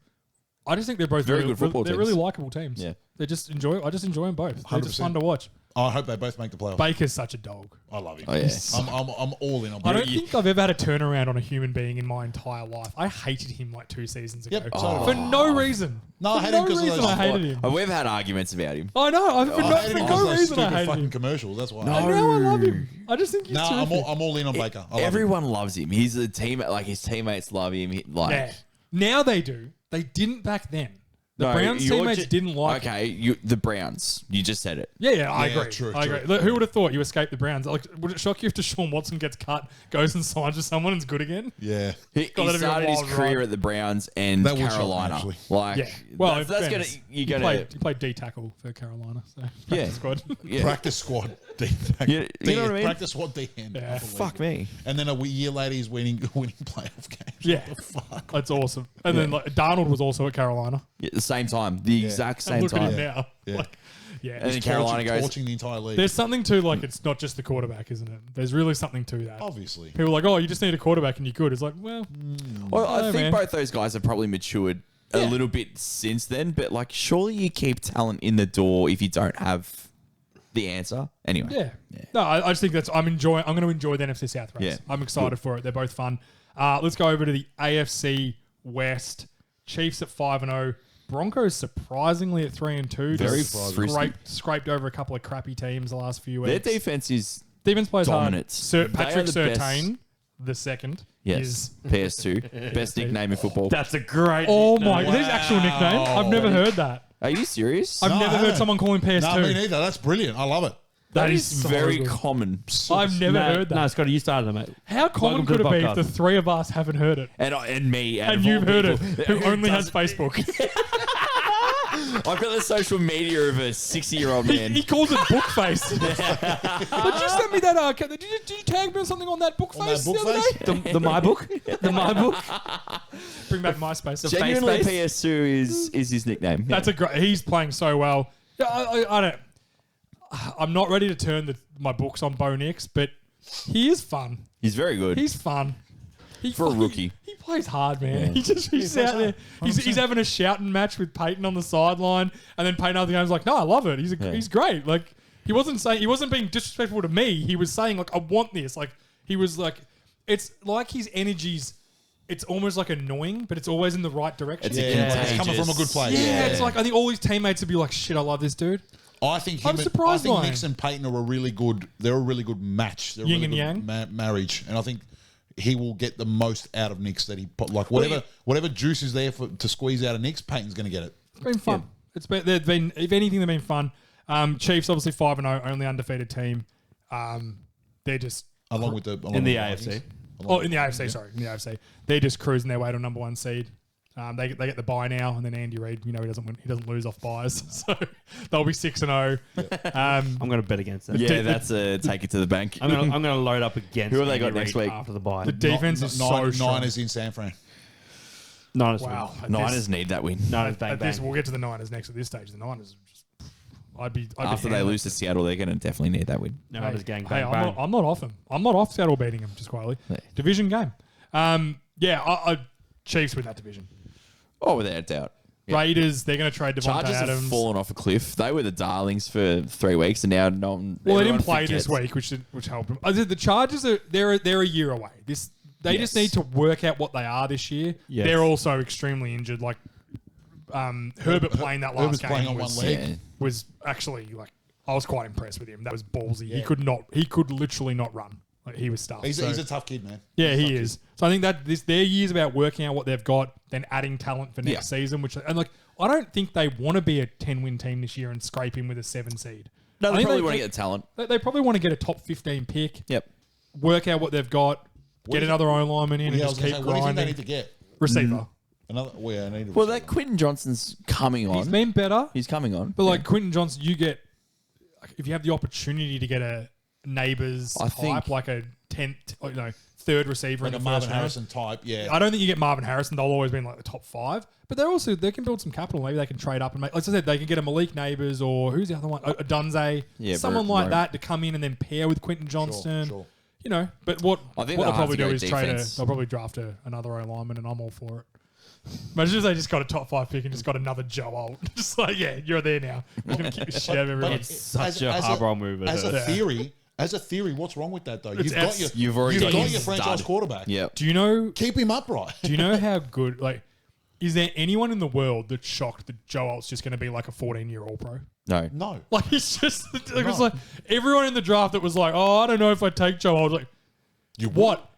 I just think they're both Very really good football They're teams. really likable teams. Yeah. They just enjoy. I just enjoy them both. They're just 100%. fun to watch. I hope they both make the playoffs. Baker's such a dog. I love him. Oh yeah. I'm all in on I Baker. don't think I've ever had a turnaround on a human being in my entire life. I hated him like 2 seasons ago. Yep, so For did I. no reason. No, I For hated him 'cause of reason those- I hated him. We've had arguments about him. I know. For I hate him no 'cause of reason those I stupid hated fucking him. commercials. That's why. And now I love him. I just think he's No, terrific. I'm all in on Baker. I love him. Everyone loves him. He's a team. Like his teammates love him. Yeah. Now they do. They didn't back then. The No, Browns you're teammates ju- didn't like him. Okay, the Browns. You just said it. Yeah, I Yeah, agree. true, I true. agree. Look, who would have thought you escaped the Browns? Like, would it shock you if Deshaun Watson gets cut, goes and signs with someone, and is good again? Yeah. He God, that'd be a started his wild career ride. at the Browns and That would shock me, Carolina. actually. Like, Yeah. Well, that's gonna. fairness, You're he gonna. played D tackle for Carolina. So Yeah. practice squad. Yeah. Practice squad. You know what I mean? Practice squad DN. Yeah. Fuck me. And then a year later, he's winning playoff games. Yeah, that's awesome. And then like, Darnold was also at Carolina. Yeah, the same time. The exact And same look at him time. now. Yeah. Like, yeah. And then Carolina goes. torching the entire league. There's something to like it's not just the quarterback, isn't it? There's really something to that. Obviously. People are like, oh, you just need a quarterback and you're good. It's like, well, Well, I know, think man. both those guys have probably matured a little bit since then. But like, surely you keep talent in the door if you don't have the answer. Anyway. yeah. No, I just think that's I'm going to enjoy the NFC South race. Yeah. I'm excited for it. They're both fun. Let's go over to the AFC West. Chiefs at 5-0. Broncos surprisingly at 3-2. Very Just frisky. scraped over a couple of crappy teams the last few Their weeks. defense is Defense plays dominant. hard. They are Patrick the best. Surtain, the second, yes. is PS2. Best nickname in football. That's a great. oh nickname. my, there's actual nickname. I've never heard that. Are you serious? I've No, never I heard haven't. someone call him PS2. No, me neither. That's brilliant. I love it. that is so very good. common. I've never heard that. No, Scotty, you started it, mate. How common Welcome to could it the be if the podcast. three of us haven't heard it? And me. out And of you've all heard it, people. who only has doesn't- Facebook. I've got the social media of a 60-year-old he man. calls it Bookface. But you sent me that. Did you tag me on something on that Bookface that the other Bookface? day? The My Book? The My Book? Bring back MySpace. Genuinely, face. PS2 is his nickname. That's a great. He's playing so well. Yeah, I don't. I'm not ready to turn my books on Bo Nix, but he is fun. He's very good. He's fun. For a rookie. He plays hard, man. He's out there. He's having a shouting match with Peyton on the sideline, and then Peyton after the game's like, "No, I love it. He's great." Like He wasn't being disrespectful to me. He was saying like, I want this. Like he was like, it's like his energy's. It's almost like annoying, but it's always in the right direction. It's coming from a good place. Yeah, it's like I think all his teammates would be like, "Shit, I love this dude." I think I'm surprised by him. Nix and Peyton are a really good. They're a really good match. They're a Yin really and good yang. marriage, and I think he will get the most out of Nix that he put. Like whatever juice is there to squeeze out of Nix, Peyton's going to get it. It's been fun. They've been, if anything, they've been fun. Chiefs obviously 5-0, only undefeated team. They're just Along with the AFC. in the AFC. Sorry, in the AFC, they're just cruising their way to number 1 seed. They get the bye now, and then Andy Reid, he doesn't win, he doesn't lose off byes, so they'll be 6-0. I'm going to bet against them. Yeah, that's a take it to the bank. I'm going to load up against. Who have they got Andy next Reid week? after the bye? The defense is so strong. Niners in San Fran. Niners. Wow, win. at Niners this- need that win. Niners bang at this, bang. we'll get to the Niners next. At this stage, the Niners are just. I'd be After they hammered. lose to Seattle, they're going to definitely need that win. Niners gang Hey, bang bang. I'm not off them. I'm not off Seattle beating them, just quietly. Yeah. Division game. I Chiefs win that division. Oh, without a doubt. Yeah. Raiders, they're going to trade Devontae Chargers have Adams. fallen off a cliff. They were the darlings for 3 weeks, and now no one. Well, they everyone didn't play forgets. this week, which helped them. The Chargers they're a year away. They just need to work out what they are this year. Yes. They're also extremely injured. Like Herbert playing that last Herbert's game playing on was, one leg. Yeah. was actually like I was quite impressed with him. That was ballsy. He could literally not run. Like he was stuffed. He's So- a tough kid, man. Yeah, he is. So I think that their year's about working out what they've got, then adding talent for next Yeah. season. I don't think they want to be a 10-win team this year and scrape in with a 7 seed. No, I they think probably want to get the talent. They probably want to get a top 15 pick, Yep. work out what they've got, get is- another O lineman in, and Yeah, I was just gonna keep say, what do you think they grinding. need to get? Receiver. Another. Well, yeah, I need. Well, that Quentin Johnson's coming on. He's been better, He's coming on. but like Quentin Johnson, you get if you have the opportunity to get a neighbours I type, think- like a 3rd receiver like in a the Marvin first round. Harrison type. Yeah. I don't think you get Marvin Harrison. They'll always be in like the top 5, but they can build some capital. Maybe they can trade up and make. Like I said, they can get a Malik Neighbours or who's the other one? A Dunze, Yeah, someone but- like right. that to come in and then pair with Quentin Johnston. Sure. But what I think they'll they'll have probably to do go is trade. defense. They'll probably draft another O lineman, and I'm all for it. Imagine if they just got a top 5 pick and just got another Joe Alt. Just like, yeah, you're there now. You're gonna kick the shit out of everyone. It's such a hard move. As isn't it? a theory, what's wrong with that though? It's You've already got got your franchise stud. quarterback. Yep. Do you know? Keep him upright. Do you know how good? Like, is there anyone in the world that's shocked that Joe Alt's just going to be like a 14-year All Pro? No. No. Like it's just it was like everyone in the draft that was like, oh, I don't know if I take Joe Alt. Like, You what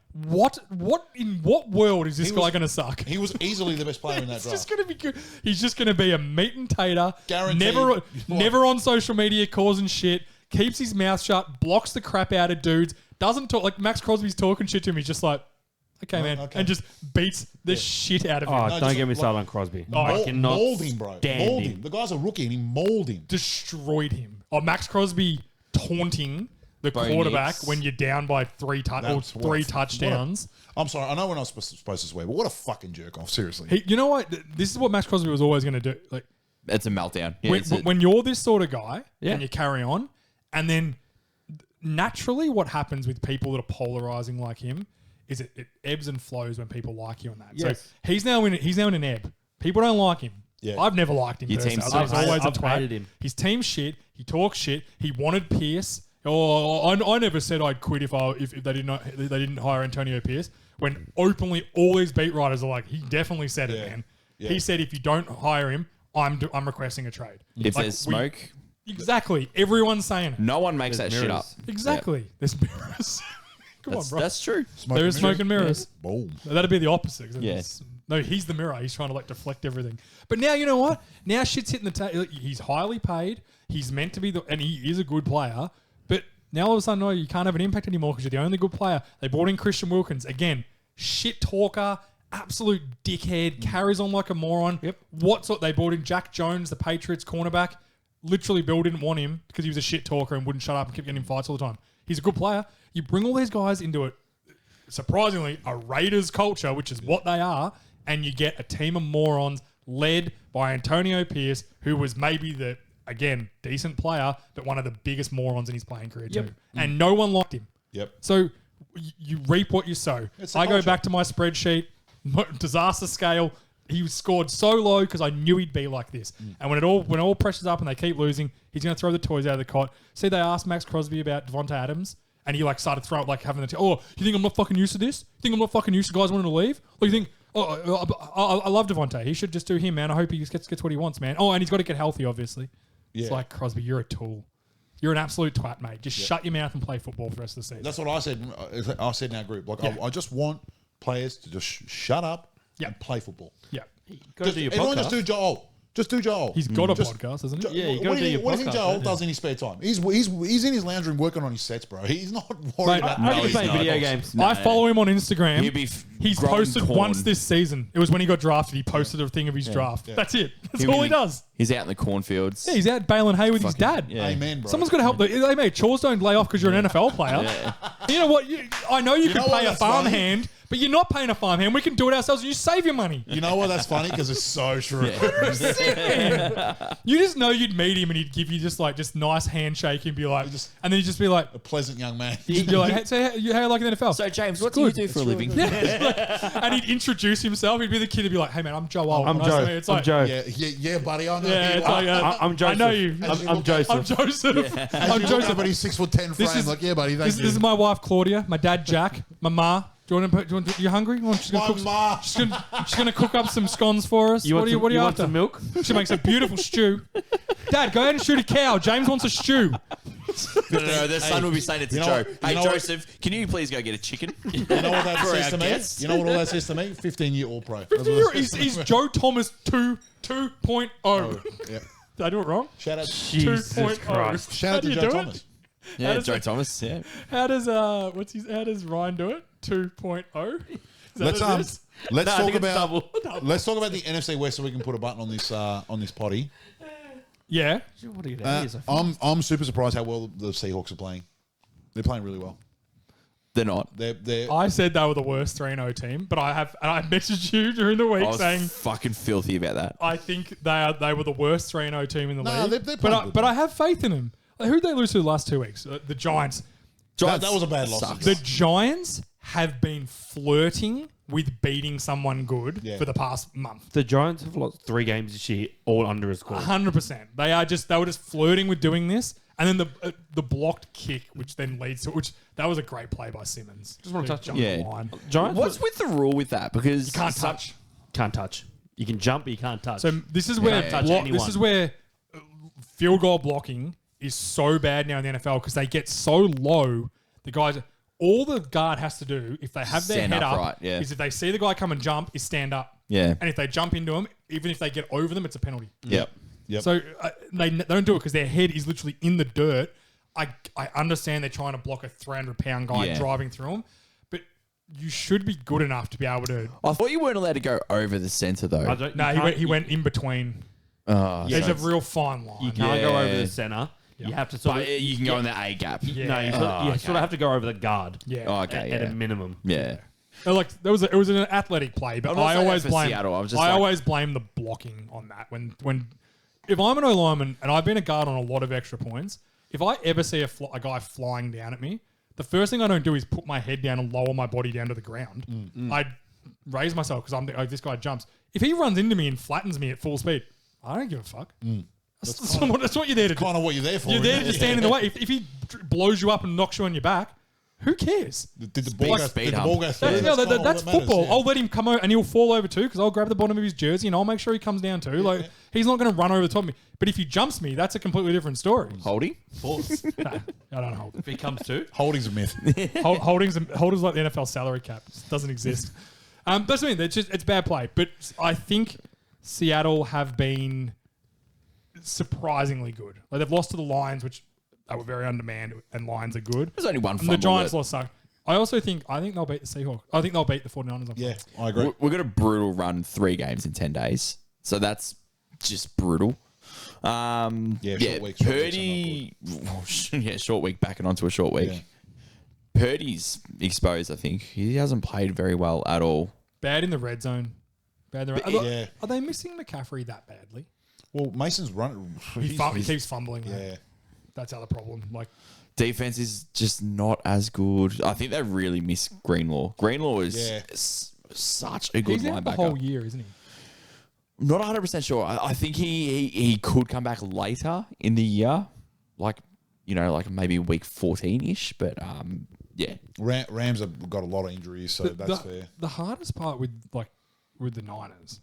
in what world is this He guy was- going to suck? He was easily the best player in that It's draft. just going to be good. He's just going to be a meat and tater. Guaranteed. Never on social media causing shit. Keeps his mouth shut. Blocks the crap out of dudes. Doesn't talk like Max Crosby's talking shit to him. He's just like, okay, man, okay. and just beats the shit out of him. Oh, No, don't just get me like- started on Crosby. Oh, I cannot Mold him, bro. stand Mold him. him. The guy's a rookie and he mold him. Destroyed him. Oh, Max Crosby taunting the Bo quarterback Nix. when you're down by three touchdowns. I'm sorry. I know we're not supposed to swear, but what a fucking jerk off. Seriously. You know what? This is what Max Crosby was always going to do. Like It's a meltdown. Yeah, when you're this sort of guy Yeah. and you carry on, and then naturally, what happens with people that are polarizing like him is it ebbs and flows when people like you and that. Yes. So he's now in an ebb. People don't like him. Yeah. I've never liked him. Your personally. team I thought he's sucks. always a I've twat. hated him. His team shit. He talks shit. He wanted Pierce. Oh, I never said I'd quit if they didn't hire Antonio Pierce. When openly all these beat writers are like, he definitely said it, Yeah. man. Yeah. He said if you don't hire him, I'm requesting a trade. if Like, there's we- smoke, Exactly. Everyone's saying it. no one makes There's that shit up. mirrors. Exactly. There's mirrors. Come That's, on, bro. that's true. There is smoke and mirrors. Boom. That'd be the opposite. 'cause Yeah. it's- No, he's the mirror. He's trying to like deflect everything. But now you know what? Now shit's hitting the table. He's highly paid. He's meant to be and he is a good player. But now all of a sudden, no, you can't have an impact anymore because you're the only good player. They brought in Christian Wilkins again. Shit talker, absolute dickhead, carries on like a moron. Yep. They brought in Jack Jones, the Patriots cornerback. Literally, Bill didn't want him because he was a shit talker and wouldn't shut up and kept getting in fights all the time. He's a good player. You bring all these guys into it. Surprisingly, a Raiders culture, which is what they are, and you get a team of morons led by Antonio Pierce, who was maybe the, again, decent player, but one of the biggest morons in his playing career too. And no one liked him. Yep. So you reap what you sow. It's the I go culture. back to my spreadsheet, disaster scale, he scored so low because I knew he'd be like this. And when it all pressures up and they keep losing, he's going to throw the toys out of the cot. See, they asked Max Crosby about Devontae Adams, and he like started throwing like having the you think I'm not fucking used to this? You think I'm not fucking used to guys wanting to leave? Or you think I love Devontae? He should just do him, man. I hope he gets what he wants, man. Oh, and he's got to get healthy, obviously. Yeah. It's like, Crosby, you're a tool. You're an absolute twat, mate. Just shut your mouth and play football for the rest of the season. That's what I said. I said in our group. Like, Yeah. I just want players to just shut up Yeah. and play football. Yeah. Go do your Everyone podcast. just do Joel. Just do Joel. He's got a Just- podcast, hasn't he? Yeah, you gotta what do do you your think, what do you think podcast, Joel don't does in his spare time? He's in his lounge room working on his sets, bro. He's not worried Mate, about. I reckon he's he's playing not. video games. I follow him on Instagram. He'd be He's growing posted corn. once this season. It was when he got drafted. He posted a thing of his draft. That's it. That's He'd all be- he does. He's out in the cornfields. Yeah, he's out bailing hay with his dad. Yeah. Amen, bro. Someone's got to help. Hey, mate, chores don't lay off because you're an NFL player. You know what? I know you could know what? pay a That's funny. farmhand, but you're not paying a farmhand. We can do it ourselves. You save your money. You know what? That's funny because it's so true. You just know you'd meet him and he'd give you just nice handshake and be like, and then he'd just be like, A pleasant young man. he'd be like, hey, so how you like in the NFL? So James, what do you do for a living? And he'd introduce himself. He'd be the kid. He'd be like, "Hey man, I'm Joe. I'm Nice to Joe. meet you." It's I'm like, Joe. Yeah, buddy. I know. Yeah, you it's are. like, I'm Joseph. I know you. I'm Joseph. I'm Joseph. As I'm you look Joseph. up at his 6'10" frame, is- like, yeah, buddy. Thank This you. is my wife Claudia, my dad Jack, my ma. Do you want to? You hungry? She's gonna My cook. ma. She's gonna cook up some scones for us. You want What are you want after? some milk? She makes a beautiful stew. Dad, go ahead and shoot a cow. James wants a stew. No, their son will be saying it to you know Joe. what- you Hey, know what- Joseph, can you please go get a chicken? You know what that For says our to me? guests. You know what all that says to me? 15-year All-Pro. That's what it says to He's me. Joe Thomas 2.0. Yeah. Did I do it wrong? Shout out. Jesus 2.0. Christ. Shout How out do to you Joe do it? Thomas. Yeah, does Joe it- Thomas. Yeah. How does how does Ryan do it? 2.0. Is that Let's what it is? let's No, I talk think it's about double. let's talk about the NFC West so we can put a button on this potty. Yeah. What are you doing? I'm super surprised how well the Seahawks are playing. They're playing really well. They're not. They're I said they were the worst 3-0 team, but I messaged you during the week I was saying fucking filthy about that. I think they were the worst 3-0 team in the No, league. they're playing good. but I have faith in them. Like, who did they lose to the last 2 weeks? The Giants. that was a bad loss. Sucks. The Giants have been flirting with beating someone good Yeah. for the past month. The Giants have lost 3 games this year, all under a score. 100%. They were just flirting with doing this, and then the blocked kick, which then leads to that was a great play by Simmons. Just wanna touch jump Yeah. the line. Giants What's with the rule with that? Because Can't touch. can't touch. You can jump, but you can't touch. So this is where Can't touch this anyone. is where field goal blocking is so bad now in the NFL because they get so low. The guys, all the guard has to do if they have their Stand head up, upright, yeah. is if they see the guy come and jump, is stand up. Yeah. And if they jump into him, even if they get over them, it's a penalty. Yep. Yep. So they don't do it because their head is literally in the dirt. I understand they're trying to block a 300-pound guy Yeah. driving through them, but you should be good enough to be able to. I thought you weren't allowed to go over the center though. I don't- No, you he can't- went in between. Oh, There's so a real fine line. You can't go over Yeah. the center. You have to sort but of. you can go in the A gap. No, you, Yeah. sort of, you okay. sort of have to go over the guard. Yeah. Oh, okay. At Yeah. a minimum. Yeah. Like it was an athletic play, but I'm not I saying always that for blame Seattle. I'm just I like- always blame the blocking on that. When if I'm an O lineman and I've been a guard on a lot of extra points, if I ever see a guy flying down at me, the first thing I don't do is put my head down and lower my body down to the ground. I raise myself because I'm this guy jumps. If he runs into me and flattens me at full speed, I don't give a fuck. That's what you're there to do. kind of what you're there for. You're there to isn't just it? stand in the way. If he blows you up and knocks you on your back, who cares? Did the ball go speed through? hump. That's, That's football. I'll let him come over and he'll fall over too because I'll grab the bottom of his jersey and I'll make sure he comes down too. Like he's not going to run over the top of me. But if he jumps me, that's a completely different story. Holding? Nah, I don't hold. If he comes to. Holding's a myth. Holdings like the NFL salary cap. It doesn't exist. That's what I mean. It's bad play. But I think Seattle have been surprisingly good. Like they've lost to the Lions, which they were very undermanned, and Lions are good. There's only one And fumble. the Giants that- lost suck. I think they'll beat the Seahawks. I think they'll beat the 49ers. Yeah, I agree. We've got a brutal run 3 games in 10 days. So that's just brutal. Yeah, short weeks, Purdy. Yeah, short week backing onto a short week. Yeah. Purdy's exposed, I think. He hasn't played very well at all. Bad in the red zone. Bad in the yeah. Are they missing McCaffrey that badly? Well, Mason's running. He keeps fumbling. Though. Yeah. That's the other problem. Like Defense is just not as good. I think they really miss Greenlaw. Greenlaw is Yeah. such a good he's out the linebacker. whole year, isn't he? Not 100% sure. I think he could come back later in the year, like maybe week 14-ish. But yeah, Rams have got a lot of injuries, so that's fair. The hardest part with the Niners,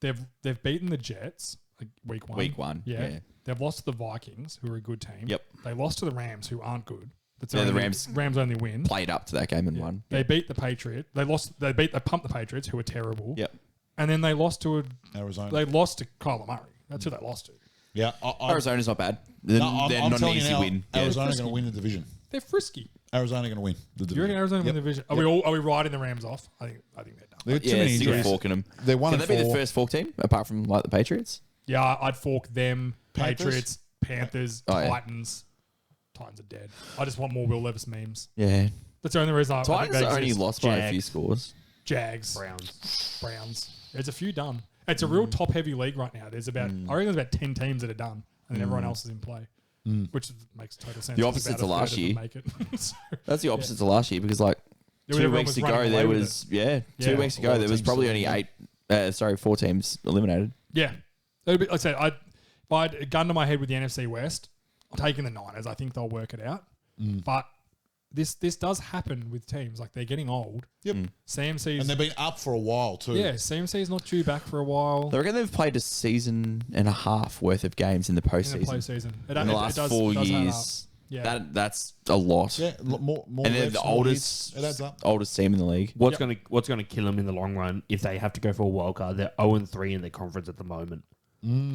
they've beaten the Jets like week one. Week one, yeah. They've lost to the Vikings, who are a good team. Yep. They lost to the Rams, who aren't good. That's Yeah, the Rams only win. played up to that game and won. They beat the Patriots. They pumped the Patriots, who are terrible. Yep. And then they lost to Arizona. They lost to Kyler Murray. That's who they lost to. Yeah, Arizona's not bad. They're not an telling easy you now, win. Yeah. Arizona's going to win the division. They're frisky. Arizona going to win the Do you reckon division. Arizona win the division? Are we riding the Rams off? I think they're done. There are too Yeah, many stick a injuries. fork in them. They're 1 Can and they be the 4. first fork team apart from like the Patriots? Yeah, I'd fork them, Panthers? Patriots, Panthers, Oh, yeah. Titans. Titans are dead. I just want more Will Levis memes. Yeah. That's the only reason I think Titans they are only exist. lost by a Jags. few scores. Jags, Browns. There's a few done. It's a real top-heavy league right now. There's about I reckon there's about 10 teams that are done, and then everyone else is in play, which makes total sense. The It's opposite about to a third last of them year. Make it. So, That's the opposite to last year because like Yeah, 2 everyone weeks was ago running there away with was Yeah, 2 weeks a ago lot of there was teams probably still only eliminated. 4 teams eliminated. yeah. It'd be, like I said, if I'd a gun to my head with the NFC West, I'm taking the Niners. I think they'll work it out. But this does happen with teams. Like, they're getting old. Yep. CMC's... And they've been up for a while too. yeah, CMC's not due back for a while I reckon they've played a season and a half worth of games in the in the postseason. postseason. In the last 4 years, Yeah. that's a lot. Yeah, more And they're reps, the more oldest, hits. It adds up. oldest team in the league. What's gonna kill them in the long run if they have to go for a wild card? They're 0-3 in their conference at the moment,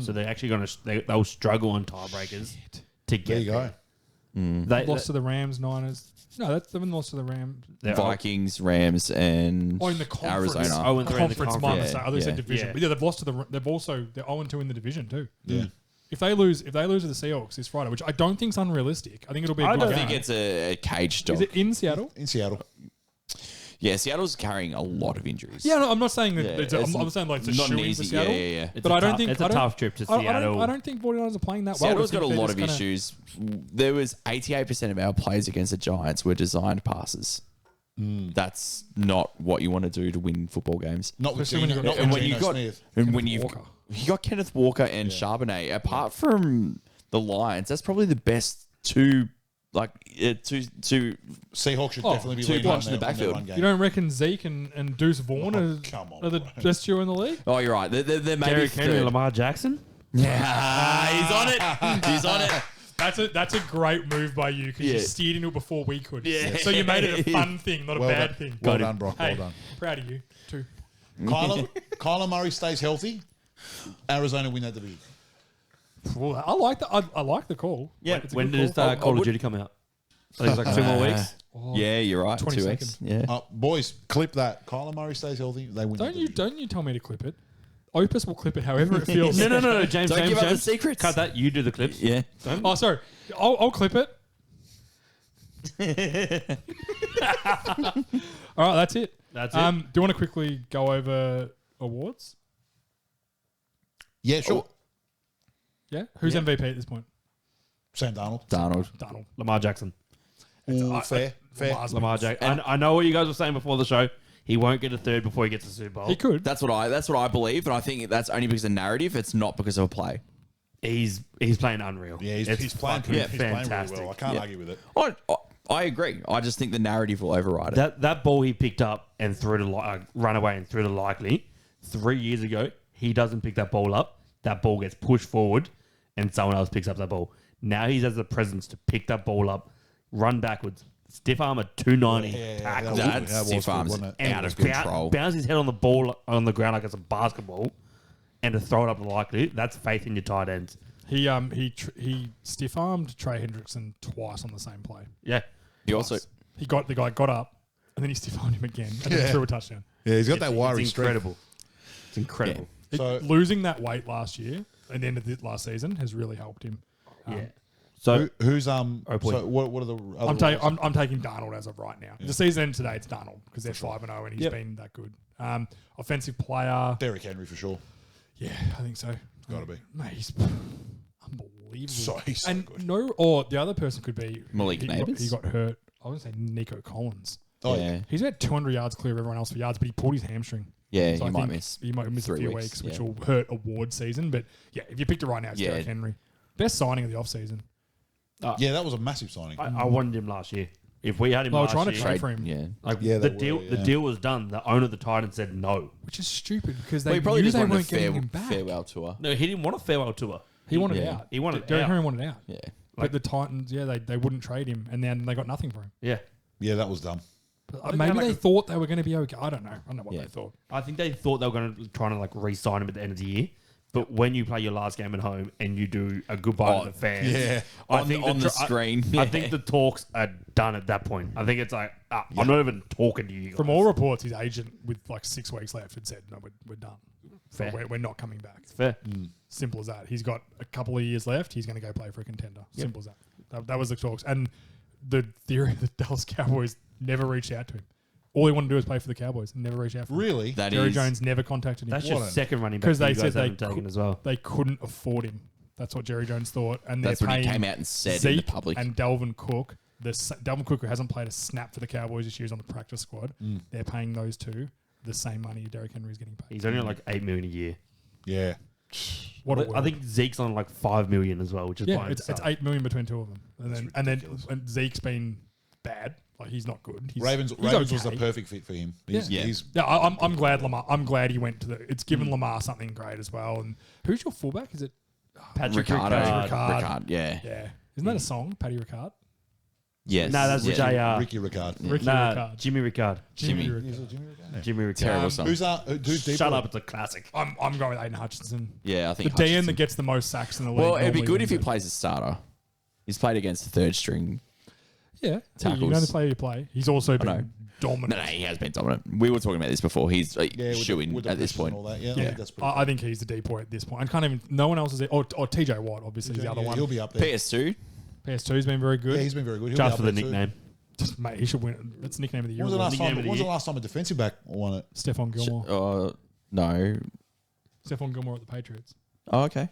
so they're actually they'll struggle on tiebreakers to get There you go. there. They Lost to the Rams, Niners. No, that's them lost to the Rams. they're Vikings, Rams, and Oh, in the conference. Arizona. 0-3 in the Conference, conference. my Yeah, mistake. Others said yeah. division. Yeah. But yeah, they've lost to the. They're 0-2 in the division too. Yeah. If they lose to the Seahawks this Friday, which I don't think is unrealistic, I think it'll be. I A good don't I game. think it's a cage dog. Is it in Seattle? In Seattle. Yeah, Seattle's carrying a lot of injuries. Yeah, no, I'm not saying that. Yeah, I'm saying like it's a not shoe-in easy. for Seattle. Yeah. It's But a I don't tough- think it's I a don't- tough trip to I Seattle. don't think 49ers are playing that Seattle's well. got a lot of gonna, issues. There was 88% of our plays against the Giants were designed passes. That's not what you want to do to win football games. Not with Especially when Geno, you've got- not And with when you Geno got Smith. and when you Walker. got Kenneth Walker and Charbonnet, apart from the Lions, that's probably the best two Seahawks should Oh, definitely be two leading blocks in on the their backfield. run game. You don't reckon Zeke and Deuce Vaughn come on, are the bro. best duo in the league? Oh, you're right. They're maybe Derrick Henry, third. Lamar Jackson. Yeah, he's on it. He's on it. That's a great move by you because you Yeah. steered into it before we could. Yeah. So you made it a fun thing, not Well a bad done. thing. Well done, Brock. Hey, Well done. proud of you too. Kyler Murray stays healthy. Arizona win that division. Well, I like the I like the call. Yeah. Like, it's a When good does call. Call of Duty come out? I think it's like 2 more weeks. Yeah, you're right. 20 2 weeks. seconds. Yeah. Boys, clip that. Kyler Murray stays healthy. They win. Don't you tell me to clip it. Opus will clip it however it feels. No, James. Don't James, give out the James. secrets. Cut that. You do the clips. Yeah. Oh, sorry. I'll clip it. All right, that's it. That's it. Do you want to quickly go over awards? Yeah, sure. Yeah. Who's MVP at this point? Sam Darnold. Darnold. Donald. Lamar Jackson. Ooh, fair. Lamar Jackson. I know what you guys were saying before the show. He won't get a third before he gets the Super Bowl. He could. That's what I believe, and I think that's only because of narrative. It's not because of a play. He's playing unreal. Yeah, It's he's playing fucking pretty. He's playing really fantastic. well. I can't Yeah. argue with it. I agree. I just think the narrative will override it. That ball he picked up and threw to run away and threw to Likely 3 years ago. He doesn't pick that ball up. That ball gets pushed forward, and someone else picks up that ball. Now he has the presence to pick that ball up, run backwards, stiff arm a 290 tackle, that was That good, stiff arms wasn't it? and out of control. bounce his head on the ball on the ground like it's a basketball, and to throw it up Likely. That's faith in your tight ends. He stiff armed Trey Hendrickson twice on the same play. Yeah. He also The guy got up and then he stiff armed him again and then threw a touchdown. Yeah, he's got that wiry It's strength. incredible. It's incredible. So- Losing that weight last year and the end of the last season has really helped him. Yeah. So Who's point. So what are the other I'm taking Darnold as of right now. The season end today, it's Darnold because they're 5-0 and he's Yep. been that good. Offensive player, Derrick Henry for sure. yeah, I think so. It's got to be. Mate, he's unbelievable. He's so and good. or the other person could be Malik he Neighbours? got hurt. I was going to say Nico Collins. Oh, yeah. He's about 200 yards clear of everyone else for yards, but he pulled his hamstring. Yeah, So he I might think miss. He might miss a 3 few weeks, weeks, which yeah. will hurt award season. But yeah, if you picked it right now, it's Yeah. Derrick Henry. Best signing of the offseason. Yeah, that was a massive signing. I wanted him last year. If we had him Well, last trying to year, trade for him, Yeah. like Yeah, the they deal, were, the yeah. deal was done. The owner of the Titans said no. which is stupid because Well, they he probably knew just they wanted a weren't getting him back. farewell tour. No, he didn't want a farewell tour. He wanted Yeah. out. He wanted Derrick out. Henry wanted out. Yeah. But the Titans, they wouldn't trade him, and then they got nothing for him. Yeah, Yeah, that was dumb. But, think maybe they had, they like, thought they were going to be okay. I don't know. I don't know what Yeah. they thought. I think they thought they were going to try to like re-sign him at the end of the year. But when you play your last game at home and you do a goodbye to the fans, yeah. I On think the I- screen, I yeah. think the talks are done at that point. I think it's like I'm not even talking to you guys. From all reports, his agent with like 6 weeks left had said, "No, we're done. Fair. We're not coming back." Fair. Simple as that. He's got a couple of years left. He's going to go play for a contender. Simple as that. That was the talks. And the theory that Dallas Cowboys never reached out to him. All he wanted to do is play for the Cowboys. Never reached out for him. Really? That Jerry is- Jones never contacted him. That's What your a- second running back because that they you said guys they haven't taken as well. they couldn't afford him. That's what Jerry Jones thought. And That's they're what he paying came out and said Zeke in the public. and Dalvin Cook. Dalvin Cook, who hasn't played a snap for the Cowboys this year, is on the practice squad. They're paying those two the same money Derrick Henry is getting paid. He's only on like $8 million a year. Yeah. What a I world. think Zeke's on like $5 million as well, which is Yeah, fine. it's $8 million between two of them, and then and Zeke's been bad. Like he's not good. He's, Ravens he's was the okay. perfect fit for him. He's, Yeah. he's Yeah, I'm glad Lamar. I'm glad he went to the. It's given Lamar something great as well. And who's your fullback? Is it? Patrick Ricardo. Ricard. Ricard. Ricard, yeah. Yeah, isn't that a song? Patty Ricard. Yes. No, that's yeah. JR. Ricky Ricard. Ricky Nah, Ricard. Jimmy Ricard. Jimmy. Ricard. Jimmy Ricard. Terrible song. Who's deep Shut ball? up, it's a classic. I'm going with Aiden Hutchinson. Yeah, I The think. DN Hutchinson. that gets the most sacks in the league. Well, it'd be normally good if he wins it. plays a starter. He's played against the third string. Yeah, you tackles. can only play you play. He's also know. been dominant. No, he has been dominant. We were talking about this before. He's Yeah, with shooing with the at this pressures and point. all that. Yeah, I Yeah, think that's pretty I think he's the depoy at this point. I can't even. No one else is. Or TJ Watt, obviously, is the other yeah, one. he'll be up there. PS2. PS2's been very good. Yeah, he's been very good. He'll Just be for up the there too. nickname. Just, mate, he should win. That's the nickname of the year. When was the last Nickname time? of the When was the year? last time a defensive back won it? Stephon Gilmore. No. Stephon Gilmore at the Patriots. Oh, okay.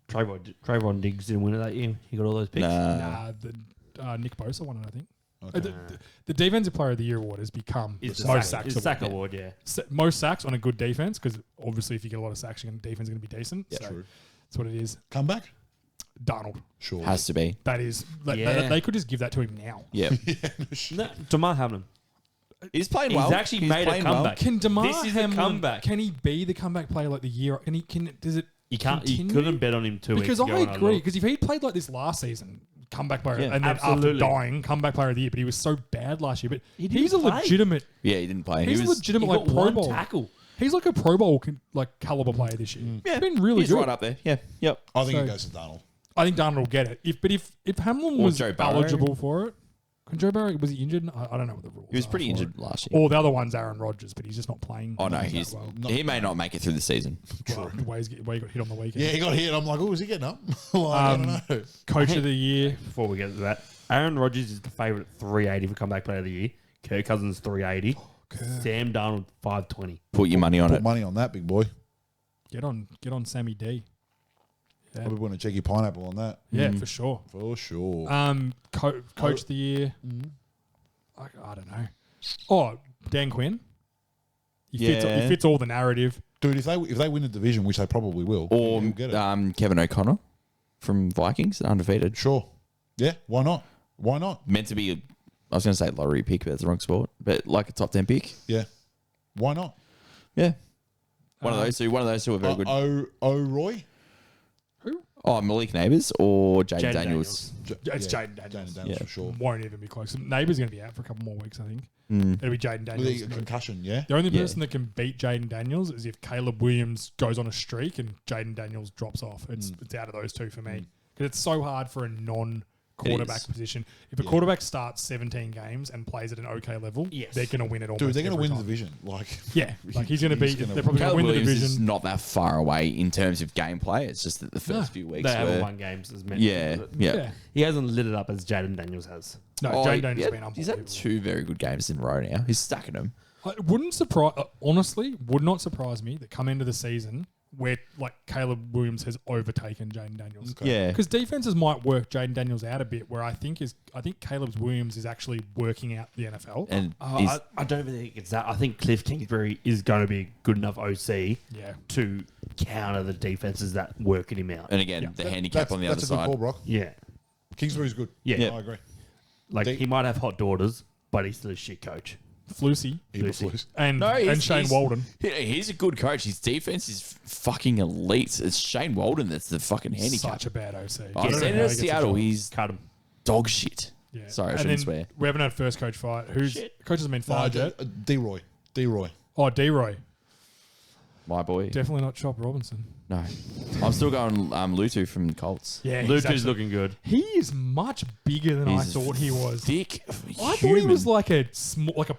Trayvon Diggs didn't win it that year. He got all those picks. Nah. Nick Bosa won it, I think. Okay. The Defensive Player of the Year award has become It's most the sacks. sack award. award, yeah. Most sacks on a good defense, because obviously if you get a lot of sacks, your defense is going to be decent. Yeah, so true. that's what it is. Come back? Donald. Sure. Has to be. That is. Yeah. They could just give that to him now. Yeah. No, Damar Hamlin. He's playing He's well. actually He's made a playing well. comeback. Can DeMar This is a Hamlin, comeback. Can he be the comeback player like the year? Does it? You can't. You continue? couldn't bet on him 2 weeks Because ago. I and agree. looked. Because if he played like this last season, comeback player, Yeah, and then absolutely. after dying, comeback player of the year, but he was so bad last year. But He didn't he's a play. legitimate. Yeah, he didn't play. He's he a was, legitimate He like got Pro one Bowl tackle. He's like a Pro Bowl like caliber player this year. He's been really he's good. right up there. Yeah. Yep. I think So- it goes to Donald. I think Darnold will get it. If Hamlin Or was Joe Burrow. eligible for it, can Joe Barrow, was he injured? I don't know what the rules. He was are pretty for injured it. last year. Or the other one's Aaron Rodgers, but he's just not playing. Oh, no. that He's well. He may not make it through the season. Well, the way he got hit on the weekend. Yeah, he got hit. I'm like, oh, is he getting up? Like, I don't know. Coach of the year. Before we get to that, Aaron Rodgers is the favourite at 380 for comeback player of the year. Kirk Cousins 380. Sam Darnold 520. Put your money on Put it. money on that, big boy. Get on Sammy D. Yeah, I'll be putting a cheeky pineapple on that. yeah, for sure. For sure. Coach of the year. I don't know. Oh, Dan Quinn. He Yeah. fits all the narrative. Dude, if they win the division, which they probably will, Or he'll get it. Kevin O'Connor from Vikings, undefeated. Sure. Yeah, why not? Why not? Meant to be, I was going to say lottery pick, but it's the wrong sport. But like a top 10 pick. Yeah. Why not? Yeah. One of those two. One of those two are very good. Roy? Oh, Malik Neighbours or Jaden Jaden Daniels. It's Jaden Daniels. Jaden Daniels Yeah. for sure. Won't even be close. Neighbours going to be out for a couple more weeks, I think. Mm. It'll be Jaden With Daniels. a concussion, yeah? The only Yeah. person that can beat Jaden Daniels is if Caleb Williams goes on a streak and Jaden Daniels drops off. It's out of those two for me. Because it's so hard for a non-quarterback is. position. If a quarterback starts 17 games and plays at an okay level, Yes. they're going to win it almost Dude, they're going to every win the time. division. Like, Yeah, like he's going to be. He's gonna They're probably going to Caleb win the Williams division. is not that far away in terms of gameplay. It's just that the first few weeks They haven't were... won games as many. Yeah, yeah. Yeah. He hasn't lit it up as Jaden Daniels has. No, Oh, Jaden Daniels yeah, has been he's unbelievable. had 2 very good games in a row now. He's stacking them. It wouldn't surprise. Honestly, would not surprise me that come into the season where like Caleb Williams has overtaken Jaden Daniels. Yeah. Because defenses might work Jaden Daniels out a bit, where I think Caleb Williams is actually working out the NFL. And he's, I don't think it's that. I think Cliff Kingsbury is going to be a good enough OC Yeah. to counter the defenses that working him out. and again, the handicap on the other That's a good side. call, Brock. Yeah. Kingsbury's good. Yeah. I agree. Like, They- he might have hot daughters, but he's still a shit coach. Flusy Either Lucy. Blues. and he's- Shane he's- Walden. He's a good coach. His defense is fucking elite. It's Shane Walden that's the fucking handicap. Such a bad OC. Oh, I don't know send how it he to gets a Seattle. job. He's Cut him. dog shit. Yeah. Sorry, I And shouldn't then swear. We haven't had first coach fight. Who's coach has been No, fired yet? D-Roy. D-Roy. Oh, D-Roy. My boy. Definitely not Chop Robinson. No. I'm still going Lutu from Colts. Yeah, he's Luke is actually- looking good. He is much bigger than I He's thought he was. Thick. I thought he was like a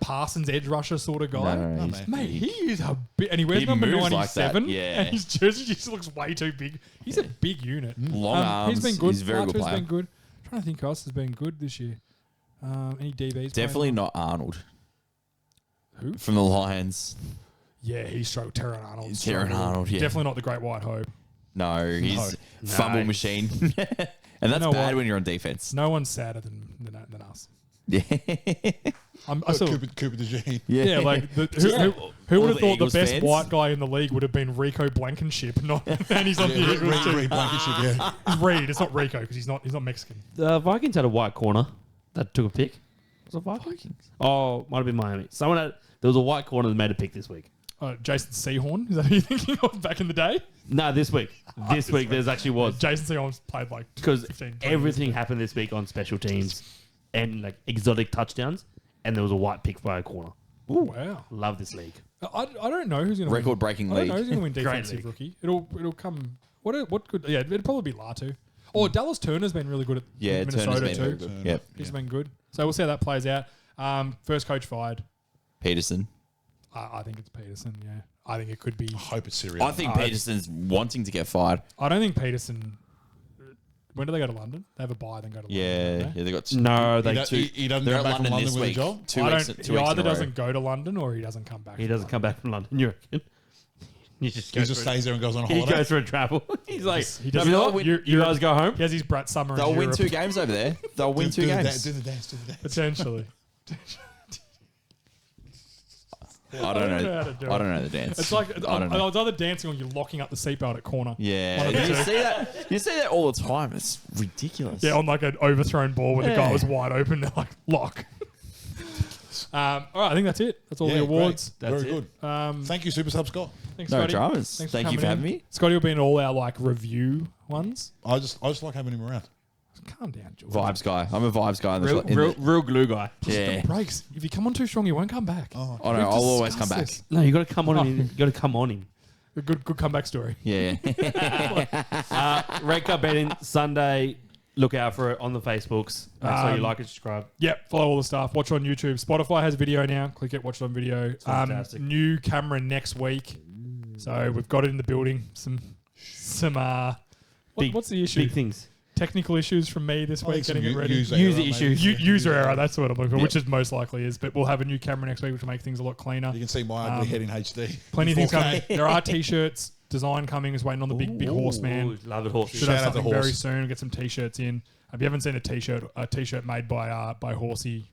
Parsons edge rusher sort of guy. No, he's Mate, big. he is a bit, and he wears He number moves like that, 97, yeah. and his jersey just looks way too big. He's a big unit. Long arms. He's been good. He's a very good Archer's player. been good. I'm trying to think who else has been good this year. Any DBs? Definitely playing? not Arnold. Who? From the Lions. Yeah, he struggled. Terran Arnold. Terran struggled. Arnold, yeah. Definitely not the Great White Hope. No, he's No. fumble machine. And that's know bad what? when you're on defense. No one's sadder than us. Yeah. I saw, Cooper DeJean. yeah, like who All would have the thought Eagles the best fans. white guy in the league would have been Rico Blankenship, not and he's on the Eagles too. Reed Blankenship, yeah. It's Reed. It's not Rico because he's not Mexican. The Vikings had a white corner that took a pick. Was it Vikings? Oh, might have been Miami. There was a white corner that made a pick this week. Jason Sehorn, is that who you're thinking of back in the day? No, this week. This week there's actually was. Jason Sehorn's played like Because 15, 20 everything years happened this week on special teams and like exotic touchdowns, and there was a white pick by a corner. ago. Wow. Love this league. I don't know who's going to Record-breaking I don't know league. who's going to win Great defensive league. rookie. It'll come. What could? Yeah, it'd probably be Latu. Or Dallas Turner's been really good at Yeah, Minnesota Turner's been very too. good. Yep. He's been good. So we'll see how that plays out. First coach fired. Peterson. I think it's Peterson. Yeah, I think it could be. I hope it's Syria. I think Peterson's wanting to get fired. I don't think Peterson. When do they go to London? They have a bye, then go to London. Yeah. don't they? Yeah, they got No, they he doesn't They're come at back from London London this with a week. job. 2 I weeks. don't, 2 he weeks either in a row. doesn't go to London or he doesn't come back. he from doesn't London. come back from London. You reckon? He just He goes just for stays there and goes on a he holiday. goes for a travel. He's like, He you doesn't- know what? You guys go home. He has his Brat Summer. They'll in win Europe, 2 games over there. They'll win 2 do the games. do the dance. Do the dance. potentially. I don't know know. how to do I it. don't know the dance. It's like I don't know. was either dancing or you're locking up the seatbelt at corner. Yeah, One of the you two. see that. You see that all the time. It's ridiculous. Yeah, on like an overthrown ball when the guy Yeah. was wide open. They're like lock. All right, I think that's it. That's all Yeah, the awards. great. Very it. good. Thank you, Super Sub Scott. Thanks, No Scotty. dramas. Thanks Thank you for coming having in. me. Scotty will be in all our like review ones. I just like having him around. Calm down, George. Vibes guy. I'm a vibes guy. In the, Real glue guy. yeah. Breaks. If you come on too strong, you won't come back. Oh, Oh no, We've I'll always come discussed back. this. No, you got to come on him. You got to come on him. A good comeback story. Yeah. Red Cup betting Sunday. Look out for it on the Facebooks. Make sure you like and subscribe. Yep, follow all the stuff. Watch it on YouTube. Spotify has video now. Click it, watch it on video. fantastic. New camera next week. So we've got it in the building. Some what's the issue? Big things. Technical issues from me this week getting it ready. User error, issues. maybe. User error, that's what I'm looking for, which is most likely is. But we'll have a new camera next week, which will make things a lot cleaner. You can see my ugly head in HD. Plenty of things 4K. coming. There are t-shirts. Design coming is waiting on the big horseman. Ooh, love it, horse. Should Shout have out to something very Horse. soon. Get some t-shirts in. If you haven't seen a t-shirt made by Horsey,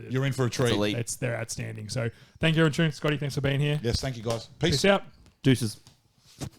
You're in for a treat. elite. they're outstanding. So thank you, everyone. Scotty, thanks for being here. Yes, thank you guys. Peace out. Deuces.